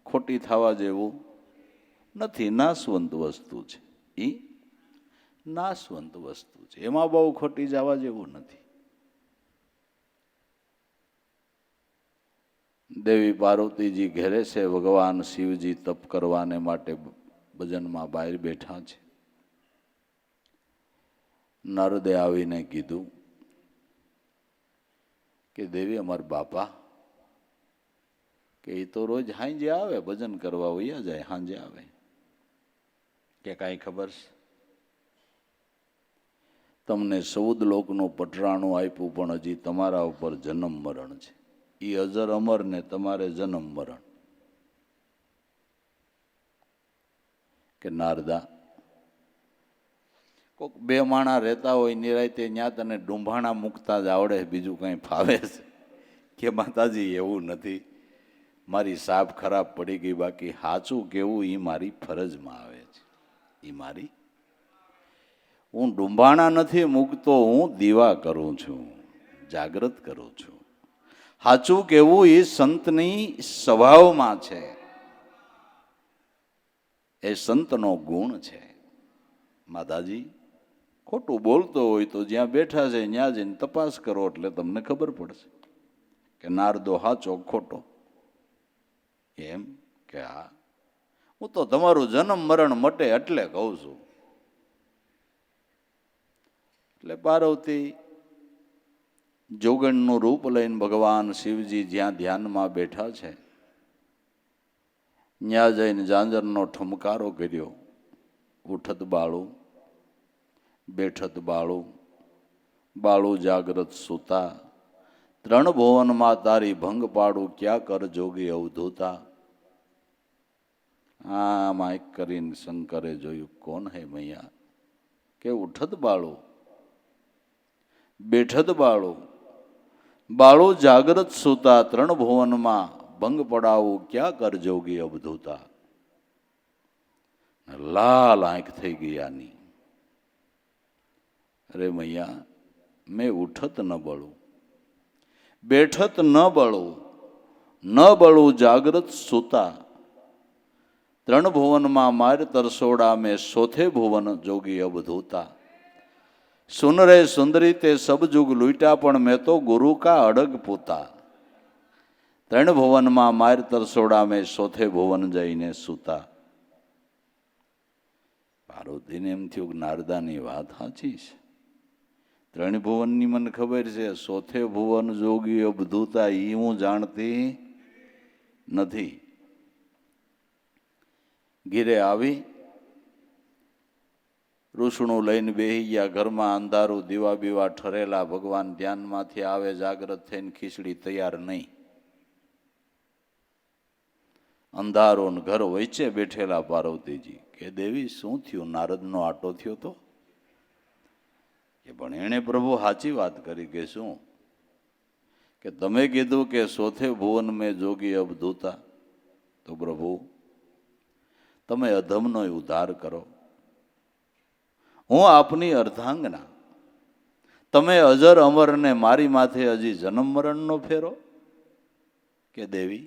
ખોટી થવા જેવું નથી. નાશવંત વસ્તુ છે, એ નાશવંત વસ્તુ છે, એમાં બહુ ખોટી જવા જેવું નથી. દેવી પાર્વતીજી ઘેરે છે, ભગવાન શિવજી તપ કરવાને માટે ભજનમાં બહાર બેઠા છે. નારદે આવીને કીધું કે દેવી, અમારા બાપા કે એ તો રોજ હાંજે આવે, ભજન કરવા વયા જાય, હાંજે આવે. કે કાંઈ ખબર છે? તમને 14 લોકનું પટરાણું આપ્યું, પણ હજી તમારા ઉપર જન્મ મરણ છે. એ અજર અમર ને તમારે જન્મ મરણ. કે નારદા, કોઈક બે માણા રહેતા હોય નિરાયતે, ત્યાં તને ડુંભાણા મૂકતા જ આવડે, બીજું કંઈ ફાવે છે? કે માતાજી એવું નથી, મારી સાપ ખરાબ પડી ગઈ, બાકી સાચું કેવું એ મારી ફરજમાં આવે છે. એ મારી, હું ડુંભાણા નથી મૂકતો, હું દીવા કરું છું, જાગૃત કરું છું. સાચું કેવું એ સંતની સ્વભાવમાં છે, એ સંતનો ગુણ છે. માતાજી, ખોટું બોલતો હોય તો જ્યાં બેઠા છે ત્યાં જઈને તપાસ કરો, એટલે તમને ખબર પડશે કે નારદો સાચો ખોટો. એમ કે હા, હું તો તમારું જન્મ મરણ મટે એટલે કહું છું. એટલે પાર્વતી જોગણનું રૂપ લઈને ભગવાન શિવજી જ્યાં ધ્યાનમાં બેઠા છે ત્યાં જઈને ઝાંઝરનો ઠમકારો કર્યો. ઉઠત બાળું, બેઠત બાળું, બાળું જાગ્રત સૂતા, 3 ભુવનમાં તારી ભંગ પાડું, ક્યાં કર જોગી અવધૂતા. આ માઇક કરીને શંકરે જોયું, કોણ હે મૈયા? કે ઉઠત બાળું, બેઠત બાળું, બાળું જાગ્રત સૂતા, 3 ભુવનમાં ભંગ પડાવું, ક્યાં કર જોગી અવધૂતા. લાલ આંખ થઈ ગઈ આની. અરે મૈયા, મેં ઉઠત ન બળું, બેઠત ન બળું, ન બળું જાગ્રત સૂતા, 3 ભુવનમાં માર તરસોડા, મેં સોથે ભુવન જોગી અવધૂતા. સુન રે સુંદરી તે સબ જુગ લૂંટા, પણ મેં તો ગુરુ કા અડગ પૂતા. 3 ભુવનમાં માર તરસોડા, મેં સોથે ભુવન જઈને સૂતા. પાર્વતીને એમ થયું કે નારદાની વાત સાચી છે. 3 ભુવનની મને ખબર છે, સોથે ભુવન જોગી અવધૂતા એ હું જાણતી નથી. ઘીરે આવી રૂસણું લઈને બેહી ગયા. ઘરમાં અંધારું, દીવા બીવા ઠરેલા. ભગવાન ધ્યાનમાંથી આવે, જાગ્રત થઈને ખીચડી તૈયાર નહીં. અંધારો ને ઘર વચ્ચે બેઠેલા પાર્વતીજી કે દેવી, શું થયું? નારદનો આટો થયો તો? કે પણ એણે પ્રભુ સાચી વાત કરી. કે શું? કે તમે કીધું કે સોથે ભુવન મેં જોગી અવધૂતા, તો પ્રભુ તમે અધમનો ઉદ્ધાર કરો. હું આપની અર્ધાંગના, તમે અજર અમરને મારી માથે હજી જન્મ મરણનો ફેરો. કે દેવી,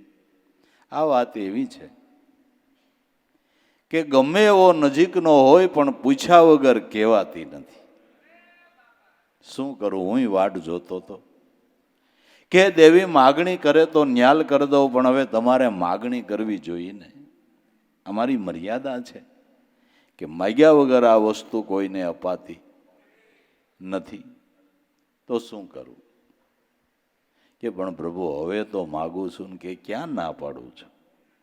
આ વાત એવી છે કે ગમે એવો નજીકનો હોય પણ પૂછ્યા વગર કહેવાતી નથી. શું કરું? હું વાટ જોતો હતો કે દેવી માગણી કરે તો ન્યાલ કરી દઉં, પણ હવે તમારે માગણી કરવી જોઈએ ને. અમારી મર્યાદા છે કે માગ્યા વગર આ વસ્તુ કોઈને અપાતી નથી. તો શું કરું? કે પણ પ્રભુ, હવે તો માગું છું ને. કે ક્યાં ના પાડું છું?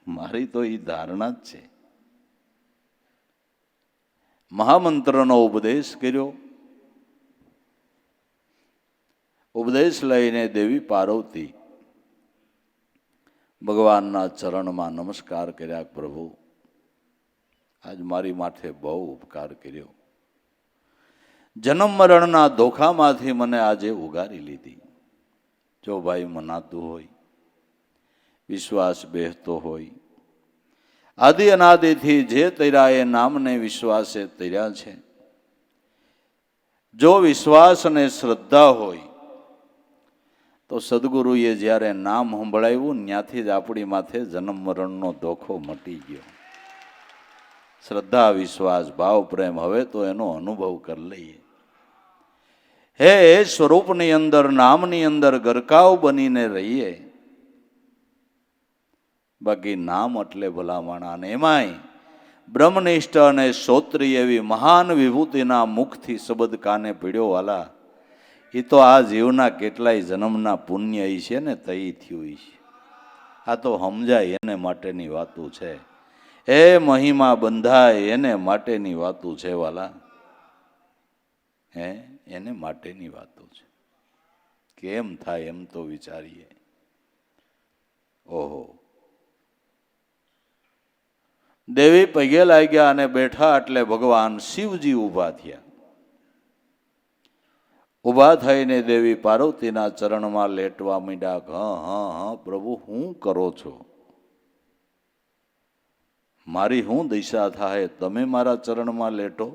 મારી તો એ ધારણા જ છે. મહામંત્રનો ઉપદેશ કર્યો. ઉપદેશ લઈને દેવી પાર્વતી ભગવાનના ચરણમાં નમસ્કાર કર્યા. પ્રભુ, આજ મારી માથે બહુ ઉપકાર કર્યો. જન્મ મરણના ધોખામાંથી મને આજે ઉગારી લીધી. જો ભાઈ મનાતું હોય, વિશ્વાસ બેહતો હોય, આદિ અનાદિથી જે તર્યા એ નામને વિશ્વાસે તર્યા છે, જો વિશ્વાસ અને શ્રદ્ધા હોય તો સદગુરુએ જ્યારે નામ સંભળાવ્યું ત્યાંથી જ આપણી માથે જન્મ મરણનો ધોખો મટી ગયો. શ્રદ્ધા, વિશ્વાસ, ભાવ, પ્રેમ, હવે તો એનો અનુભવ કરી લઈએ. હે સ્વરૂપની અંદર, નામની અંદર ગરકાવ બનીને રહીએ. બાકી નામ એટલે ભલામણા, અને એમાંય બ્રહ્મનિષ્ઠ અને શ્રોત્રિય એવી મહાન વિભૂતિના મુખથી શબ્દ કાને પીડ્યો વાલા, એ તો આ જીવના કેટલાય જન્મના પુણ્ય છે ને તઈ થયું છે. આ તો સમજાય એને માટેની વાતું છે. એ મહિમા બંધાય એને માટેની વાતું છે વાલા. એને માટેની વાતો છે. કેમ થાય એમ તો વિચારીએ. ઓહો, દેવી પગે લાગ્યા અને બેઠા એટલે ભગવાન શિવજી ઊભા થયા. ઊભા થઈને દેવી પાર્વતીના ચરણમાં લેટવા માંડ્યા. હા પ્રભુ, હું કરો છો? મારી હું દિશા થાય? તમે મારા ચરણમાં લેટો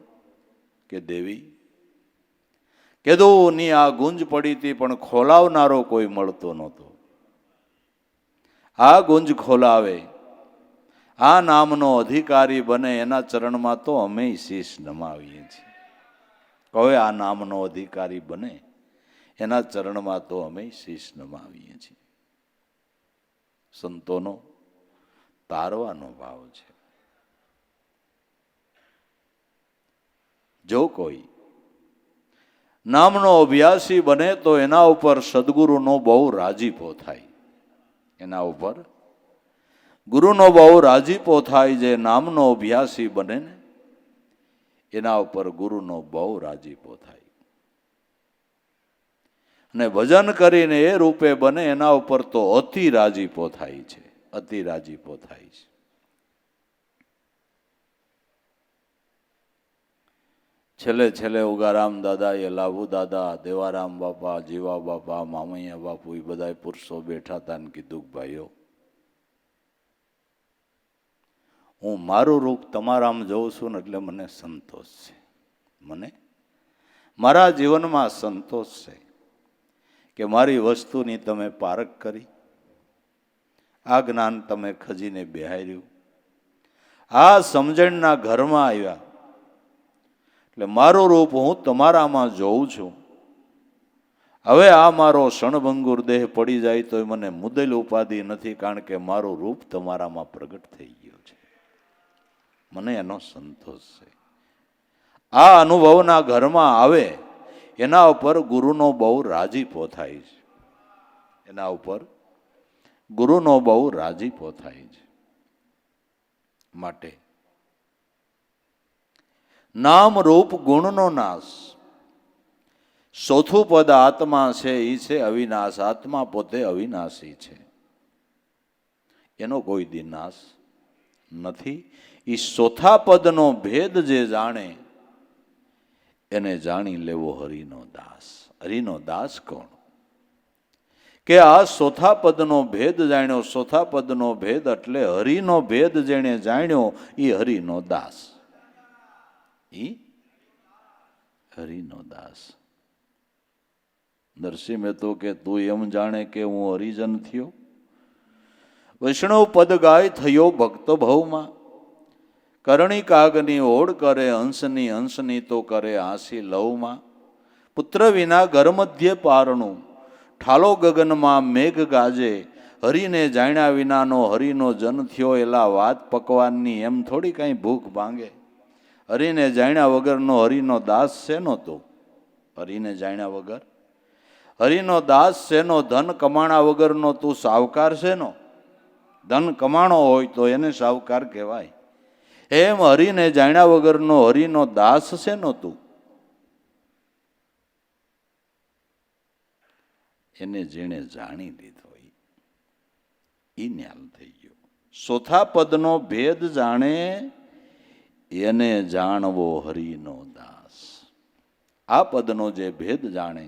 કે દેવી? કીધું ની આ ગુંજ પડી હતી પણ ખોલાવનારો કોઈ મળતો નહોતો. આ ગુંજ ખોલાવે, આ નામનો અધિકારી બને, એના ચરણમાં તો અમે શીશ નમાવીએ છીએ. હવે આ નામનો અધિકારી બને એના ચરણમાં તો અમે શીશ નમાવીએ છીએ. સંતોનો તારવાનો ભાવ છે. જો કોઈ નામનો અભ્યાસી બને તો એના ઉપર સદગુરુનો બહુ રાજીપો થાય. એના ઉપર ગુરુનો બહુ રાજીપો થાય. જે નામનો અભ્યાસી બને ને એના ઉપર ગુરુનો બહુ રાજીપો થાય. અને ભજન કરીને એ રૂપે બને એના ઉપર તો અતિ રાજીપો થાય છે. અતિ રાજીપો થાય છે. છેલ્લે ઉગારામ દાદા, એ લાભુ દાદા, દેવારામ બાપા, જીવા બાપા, મામૈયા બાપુ, એ બધા પુરુષો બેઠા હતા ને કીધું, ભાઈઓ, હું મારું રૂપ તમારામાં જોઉં છું ને એટલે મને સંતોષ છે. મને મારા જીવનમાં સંતોષ છે કે મારી વસ્તુની તમે પારખ કરી, આ જ્ઞાન તમે ખજીને બેહાર્યું, આ સમજણના ઘરમાં આવ્યા. એટલે મારું રૂપ હું તમારામાં જોઉં છું. હવે આ મારો ક્ષણભંગુર દેહ પડી જાય તો મને મુદલ ઉપાધિ નથી, કારણ કે મારું રૂપ તમારામાં પ્રગટ થઈ ગયું છે. મને એનો સંતોષ છે. આ અનુભવના ઘરમાં આવે એના ઉપર ગુરુનો બહુ રાજીપો થાય છે. એના ઉપર ગુરુનો બહુ રાજીપો થાય છે. માટે નામ રૂપ ગુણનો નાશ. ચોથું પદ આત્મા છે, એ છે અવિનાશ. આત્મા પોતે અવિનાશી છે, એનો કોઈ દી નાશ નથી. એ ચોથા પદનો ભેદ જે જાણે એને જાણી લેવો હરિનો દાસ. હરિનો દાસ કોણ? કે આ ચોથા પદનો ભેદ જાણ્યો. ચોથા પદનો ભેદ એટલે હરિનો ભેદ જેણે જાણ્યો એ હરિનો દાસ. એ હરિનો દાસ. નરસિંહ મહેતો કે તું એમ જાણે કે હું હરિજન થયો. વૈષ્ણવ પદ ગાય થયો ભક્ત ભવમાં. કરણી કાગની ઓળ કરે હંસની, હંસની તો કરે હાંસી લવમાં. પુત્ર વિના ઘર મધ્ય પારણું, ઠાલો ગગનમાં મેઘ ગાજે. હરિને જાણ્યા વિનાનો હરિનો જન થયો. એલા વાત પકવાનની એમ થોડી કાંઈ ભૂખ ભાંગે. હરિને જાણ્યા વગરનો હરિનો દાસ શેનો તું? હરિને જાણ્યા વગર હરિનો દાસ શેનો? ધન કમાણા વગરનો તું સાવકાર શેનો? ધન કમાણો હોય તો એને સાવકાર કહેવાય. એમ હરિને જાણ્યા વગરનો હરિનો દાસ શેનો તું? એને જેણે જાણી લીધો એ ન્યાલ થઈ ગયો. ચોથા પદનો ભેદ જાણે એને જાણવો હરિનો દાસ. આ પદનો જે ભેદ જાણે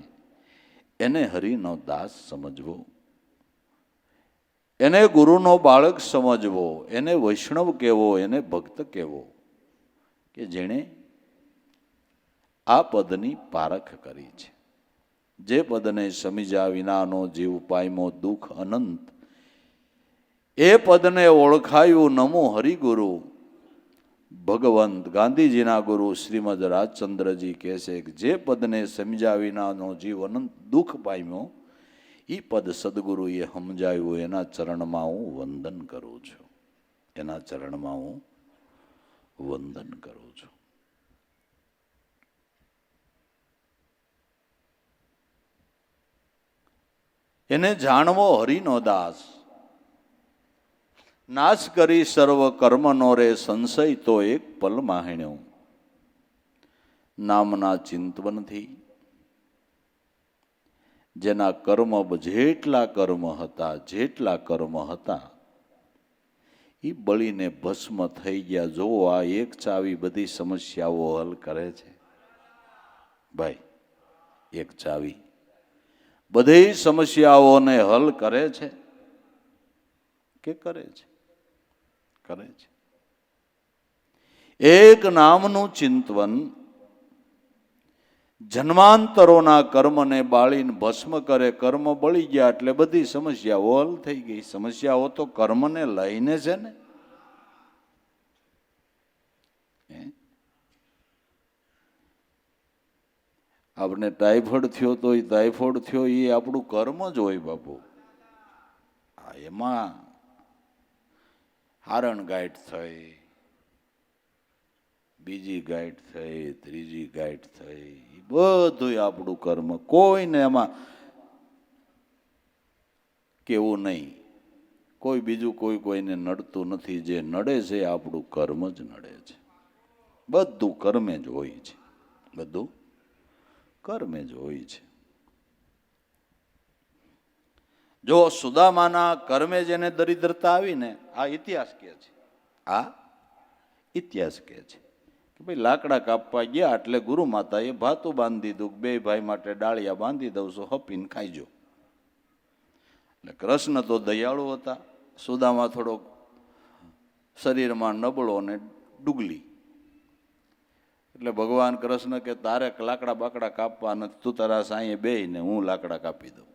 એને હરિનો દાસ સમજવો, એને ગુરુનો બાળક સમજવો, એને વૈષ્ણવ કહેવો, એને ભક્ત કહેવો, કે જેણે આ પદની પારખ કરી છે. જે પદને સમીજા વિનાનો જીવ પામ્યો દુઃખ અનંત, એ પદને ઓળખાયું નમો હરિગુરુ. ભગવંત ગાંધીજીના ગુરુ શ્રીમદ રાજચંદ્રજી કહે છે કે જે પદને સમજ્યા વિનાનો જીવ અનંત દુઃખ પામ્યો, એ પદ સદગુરુએ સમજાયું. એના ચરણમાં હું વંદન કરું છું. એના ચરણમાં હું વંદન કરું છું. એને જાણવો હરિનો દાસ, નાશ કરી સર્વ કર્મનો રે સંશય તો એક પલ માહેણ્યો. નામના ચિંતવનથી જેના કર્મ જેટલા કર્મ હતા એ બળીને ભસ્મ થઈ ગયા. જો આ એક ચાવી બધી સમસ્યાઓ હલ કરે છે ભાઈ. એક ચાવી બધી સમસ્યાઓને હલ કરે છે કે કરે છે? કરે છે. એક નામનું ચિંતવન જન્માંતરોના કર્મને બાળીને ભસ્મ કરે. કર્મ બળી ગયા એટલે બધી સમસ્યાઓ હલ થઈ ગઈ. સમસ્યાઓ તો કર્મને લઈને છે ને. આપણે ટાઈફોઈડ થયો તો એ ટાઈફોઈડ થયો એ આપણું કર્મ જ હોય બાપુ. એમાં હારણ ગાંઠ થઈ, બીજી ગાંઠ થઈ, ત્રીજી ગાંઠ થઈ, એ બધું આપણું કર્મ. કોઈને એમાં કેવું નહીં. કોઈ બીજું કોઈને નડતું નથી. જે નડે છે આપણું કર્મ જ નડે છે. બધું કર્મે જ હોય છે. બધું કર્મે જ હોય છે. જો સુદામાના કર્મે જેને દરિદ્રતા આવીને, આ ઇતિહાસ કહે છે. આ ઇતિહાસ કહે છે કે ભાઈ લાકડા કાપવા ગયા એટલે ગુરુ માતાએ ભાતું બાંધી દીધું. બે ભાઈ માટે ડાળિયા બાંધી દઉં છું, હપીને ખાઈજો. એટલે કૃષ્ણ તો દયાળુ હતા, સુદામા થોડોક શરીરમાં નબળો ને ડુગલી. એટલે ભગવાન કૃષ્ણ કે તારે લાકડા બાકડા કાપવા નથી, તું તારા સાંયે બેહીને હું લાકડા કાપી દઉં.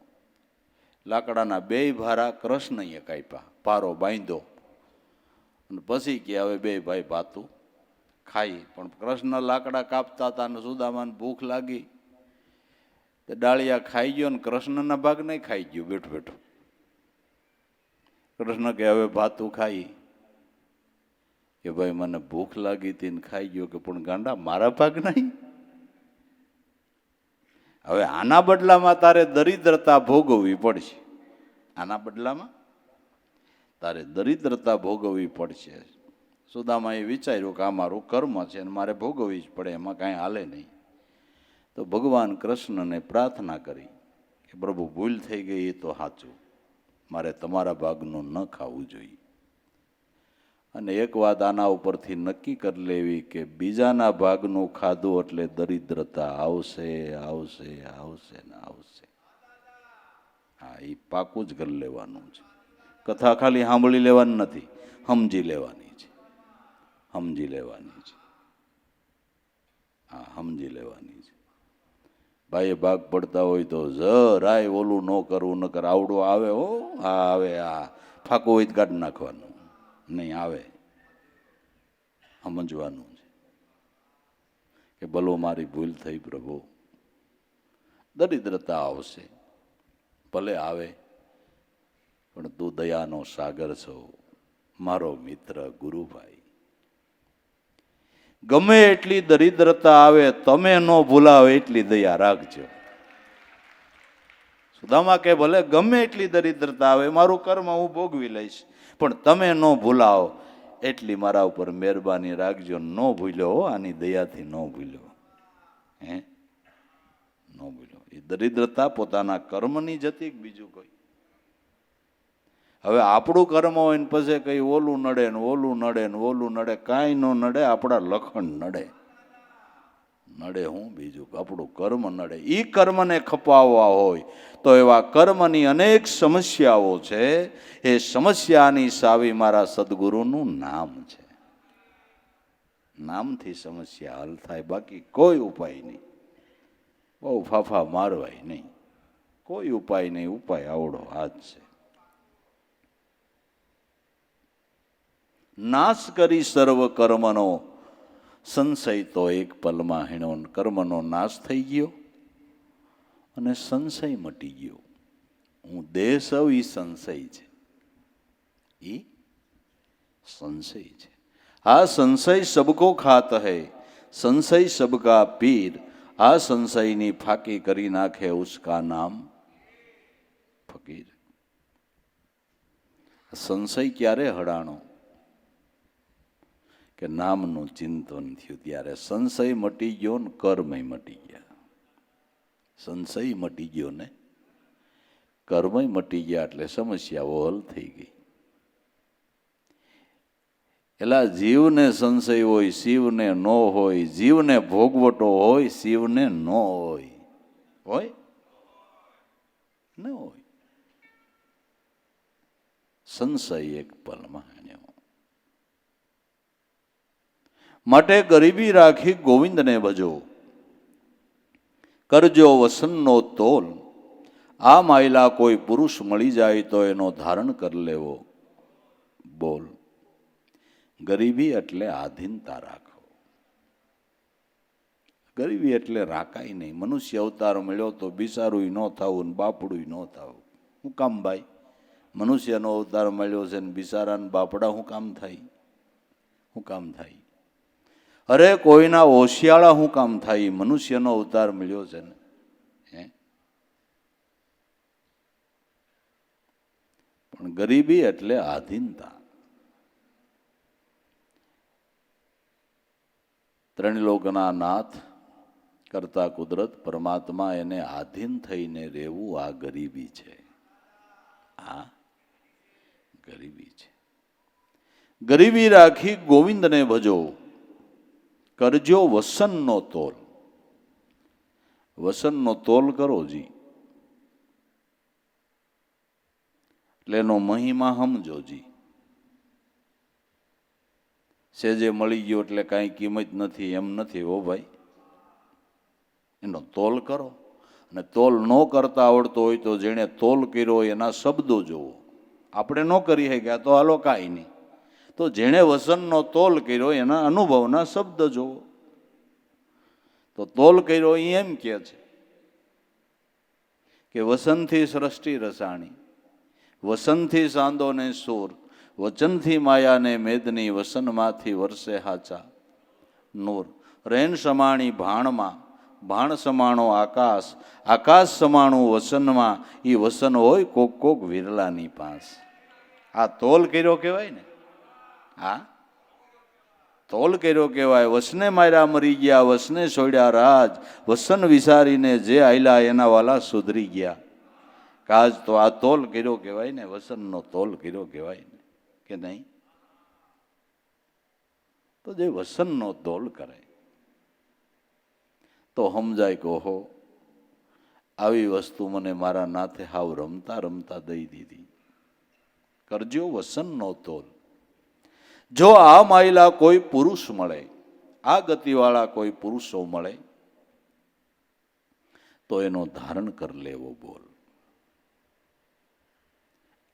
લાકડાના બે ભારા કૃષ્ણએ કાપ્યા, પારો બાંધ્યો અને પછી કે હવે બે ભાઈ ભાતું ખાઈ. પણ કૃષ્ણ લાકડા કાપતા હતા અને સુદામાને ભૂખ લાગી, તો ડાળિયા ખાઈ ગયો ને કૃષ્ણના ભાગ નહીં ખાઈ ગયું બેઠું બેઠું. કૃષ્ણ કે હવે ભાતું ખાઈ. કે ભાઈ મને ભૂખ લાગી હતી ને ખાઈ ગયો. કે પણ ગાંડા મારા ભાગ નહીં. હવે આના બદલામાં તારે દરિદ્રતા ભોગવવી પડશે. આના બદલામાં તારે દરિદ્રતા ભોગવવી પડશે. સુદામાએ વિચાર્યું કે આ મારું કર્મ છે અને મારે ભોગવવી જ પડે, એમાં કાંઈ હાલે નહીં. તો ભગવાન કૃષ્ણને પ્રાર્થના કરી કે પ્રભુ ભૂલ થઈ ગઈ એ તો સાચું, મારે તમારા ભાગનું ન ખાવું જોઈએ. અને એક વાત આના ઉપરથી નક્કી કરી લેવી કે બીજાના ભાગનું ખાધું એટલે દરિદ્રતા આવશે આવશે આવશે ને આવશે. હા, એ પાકું જ કરી લેવાનું છે. કથા ખાલી સાંભળી લેવાની નથી, સમજી લેવાની છે. સમજી લેવાની છે. હા, સમજી લેવાની છે. ભાઈ ભાગ પડતા હોય તો જરાય ઓલું ન કરવું, ન કર આવડો આવે હો. હા આવે, આ ફાંકો હોય તો કાઢી નાખવાનું નહીં. આવે સમજવાનું છે કે ભલો મારી ભૂલ થઈ પ્રભુ, દરિદ્રતા આવશે ભલે આવે, પણ તું દયાનો સાગર છો મારો મિત્ર ગુરુભાઈ. ગમે એટલી દરિદ્રતા આવે તમે ન ભૂલાવો એટલી દયા રાખજો. સુદામા કે ભલે ગમે એટલી દરિદ્રતા આવે, મારું કર્મ હું ભોગવી લઈશ, પણ તમે ન ભૂલાવો એટલી મારા ઉપર મહેરબાની રાખજો. ન ભૂલ્યો, આની દયાથી ન ભૂલ્યો. હે, ન ભૂલ્યો. એ દરિદ્રતા પોતાના કર્મની જતી બીજું કોઈ. હવે આપણું કર્મ હોય ને પછી કઈ ઓલું નડે ને ઓલું નડે ને ઓલું નડે, કાંઈ ન નડે. આપણા લખણ નડે. નડે હું બીજું, આપણું કર્મ નડે. એ કર્મને ખપાવવા હોય તો એવા કર્મની અનેક સમસ્યાઓ છે. એ સમસ્યાની સાવી મારા સદગુરુનું નામ છે. નામથી સમસ્યા હલ થાય, બાકી કોઈ ઉપાય નહીં. બહુ ફાફા મારવાય નહીં, કોઈ ઉપાય નહીં. ઉપાય આવડો આ જ છે. નાશ કરી સર્વ કર્મનો, સંશય તો એક પલમાં હીણો. કર્મનો નાશ થઈ ગયો અને સંશય મટી ગયો. હું દેહ સૌ ઈ સંશય છે, ઈ સંશય છે. આ સંશય સબકો ખાત હૈ, સંશય સબકા પીર. આ સંશયની ફાકી કરી નાખે, ઉસકા નામ ફકીર. સંશય ક્યારે હડાણો? કે નામનું ચિંતન થયું ત્યારે સંશય મટી ગયો ને કર્મય મટી ગયા. સંશય મટી ગયો ને કર્મય મટી ગયા, એટલે સમસ્યાઓ હલ થઈ ગઈ. એલા જીવને સંશય હોય, શિવને ન હોય. જીવને ભોગવટો હોય, શિવને ન હોય. હોય ન હોય. સંશય એક પલમાં. માટે ગરીબી રાખી ગોવિંદને ભજો, કરજો વસનનો તોલ. આ માયલા કોઈ પુરુષ મળી જાય તો એનો ધારણ કરી લેવો. બોલ. ગરીબી એટલે આધીનતા રાખો. ગરીબી એટલે રાકાય નહીં. મનુષ્ય અવતાર મળ્યો તો બિચારું ન થવું ને બાપડું ન થવું. શું કામ ભાઈ? મનુષ્યનો અવતાર મળ્યો છે ને બિચારાને બાપડા શું કામ થાય? શું કામ થાય? અરે કોઈના ઓશિયાળા શું કામ થાય? મનુષ્યનો અવતાર મળ્યો છે ને. પણ ગરીબી એટલે આધીનતા. ત્રણલોકના નાથ કરતા કુદરત પરમાત્મા, એને આધીન થઈને રહેવું, આ ગરીબી છે. આ ગરીબી છે. ગરીબી રાખી ગોવિંદને ભજો, કરજો વસનનો તોલ. વસનનો તોલ કરો જી, એટલે એનો મહિમા સમજો જી. સેજે મળી ગયો એટલે કાંઈ કિંમત નથી એમ નથી હો ભાઈ. એનો તોલ કરો. અને તોલ ન કરતા આવડતો હોય તો જેણે તોલ કર્યો એના શબ્દો જોવો. આપણે ન કરી શક્યા તો હાલો કાંઈ નહીં, તો જેણે વસનનો તોલ કર્યો એના અનુભવના શબ્દ જોવો. તો તોલ કર્યો એ એમ કહે છે કે વસનથી સૃષ્ટિ રસાણી, વસનથી સાંદો ને સૂર, વચનથી માયાને મેદની, વસનમાંથી વરસે હાચા નૂર. રેન સમાણી ભાણમાં, ભાણ સમાણો આકાશ, આકાશ સમાણું વસનમાં. એ વસન હોય કોક કોક વિરલાની પાસ. આ તોલ કર્યો કહેવાય ને. આ તોલ કર્યો કહેવાય. વસને માર્યા મરી ગયા, વસને છોડ્યા રાજ. વસન વિચારીને જે આયલા એના વાલા સુધરી ગયા. કાજ તો આ તોલ કર્યો કહેવાય ને. વસનનો તોલ કર્યો કહેવાય ને, કે નહીં? તો જે વસનનો તોલ કરે તો સમજાય કે ઓહો, આવી વસ્તુ મને મારા નાથે હાવ રમતા રમતા દઈ દીધી. કરજો વસનનો તોલ. જો આ માયલા કોઈ પુરુષ મળે, આ ગતિવાળા કોઈ પુરુષો મળે તો એનો ધારણ કરી લેવો. બોલ.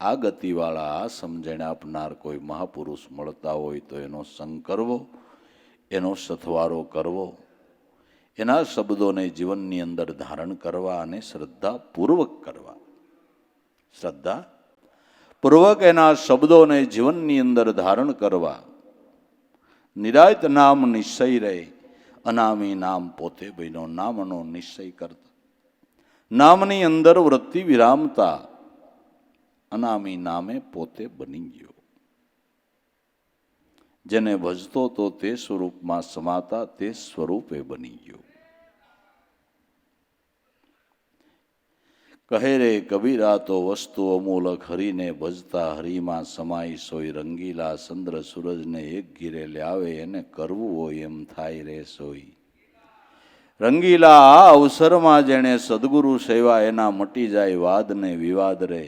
આ ગતિવાળા, આ સમજણ આપનાર કોઈ મહાપુરુષ મળતા હોય તો એનો સંગ કરવો, એનો સથવારો કરવો, એના શબ્દોને જીવનની અંદર ધારણ કરવા અને શ્રદ્ધાપૂર્વક કરવા. શ્રદ્ધાપૂર્વક એના શબ્દોને જીવનની અંદર ધારણ કરવા. નિરાયત નામ નિશ્ચય રહે, અનામી નામ પોતે બન્યો. નામનો નિશ્ચય કરતા, નામની અંદર વૃત્તિ વિરામતા, અનામી નામે પોતે બની ગયો. જેને ભજતો તો તે સ્વરૂપમાં સમાતા, તે સ્વરૂપે બની ગયો. કહે રે કબીરા તો વસ્તુ અમૂલક, હરીને ભજતા હરીમાં સમાય સોય. રંગીલા ચંદ્ર સૂરજને એક ઘીરે લાવે, એને કરવું હોય એમ થાય રે સોય. રંગીલા આ અવસરમાં જેણે સદગુરુ સેવા, એના મટી જાય વાદ ને વિવાદ રે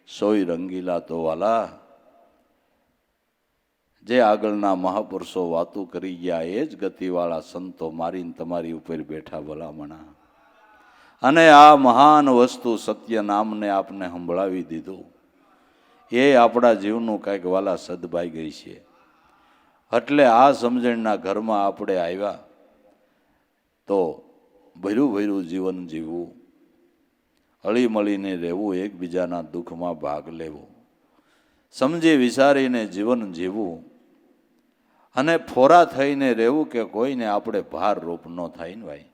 સોય. રંગીલા તો વાલા જે આગળના મહાપુરુષો વાતો કરી ગયા એ જ ગતિવાળા સંતો મારીને તમારી ઉપર બેઠા ભલામણા. અને આ મહાન વસ્તુ સત્ય નામને આપને સંભળાવી દીધું એ આપણા જીવનું કંઈક વાલા સદભાઈ છે. એટલે આ સમજણના ઘરમાં આપણે આવ્યા તો ભર્યું જીવન જીવવું, હળી મળીને રહેવું, એકબીજાના દુઃખમાં ભાગ લેવો, સમજી વિચારીને જીવન જીવવું અને ફોરા થઈને રહેવું કે કોઈને આપણે ભાર રૂપ ન થાય ને ભાઈ,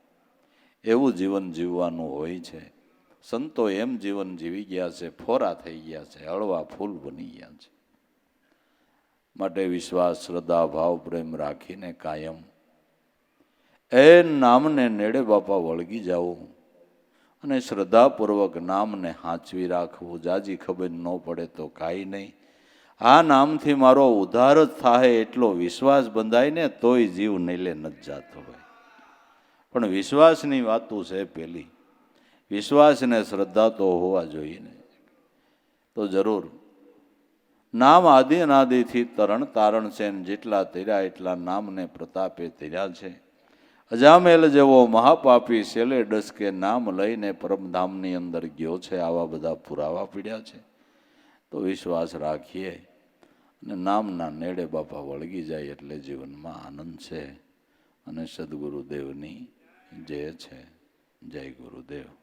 એવું જીવન જીવવાનું હોય છે. સંતો એમ જીવન જીવી ગયા છે, ફોરા થઈ ગયા છે, હળવા ફૂલ બની ગયા છે. માટે વિશ્વાસ, શ્રદ્ધા, ભાવ, પ્રેમ રાખીને કાયમ એ નામને નેડે બાપા વળગી જવું અને શ્રદ્ધાપૂર્વક નામને હાંચવી રાખવું. જાજી ખબર ન પડે તો કાંઈ નહીં, આ નામથી મારો ઉદ્ધાર જ થાય એટલો વિશ્વાસ બંધાય ને તોય જીવ નીલે નથી જાતો હોય. પણ વિશ્વાસની વાતું છે પેલી, વિશ્વાસ ને શ્રદ્ધા તો હોવા જોઈએ ને. તો જરૂર નામ આદિ અનાદિથી તરણ તારણ છે, જેટલા તર્યા એટલા નામને પ્રતાપે તર્યા છે. અજામેલ જેવો મહાપાપી સેલે ડસકે નામ લઈને પરમધામની અંદર ગયો છે. આવા બધા પુરાવા પીડ્યા છે. તો વિશ્વાસ રાખીએ અને નામના નેડે બાપા વળગી જાય એટલે જીવનમાં આનંદ છે. અને સદગુરુદેવની જય છે. જય ગુરુદેવ.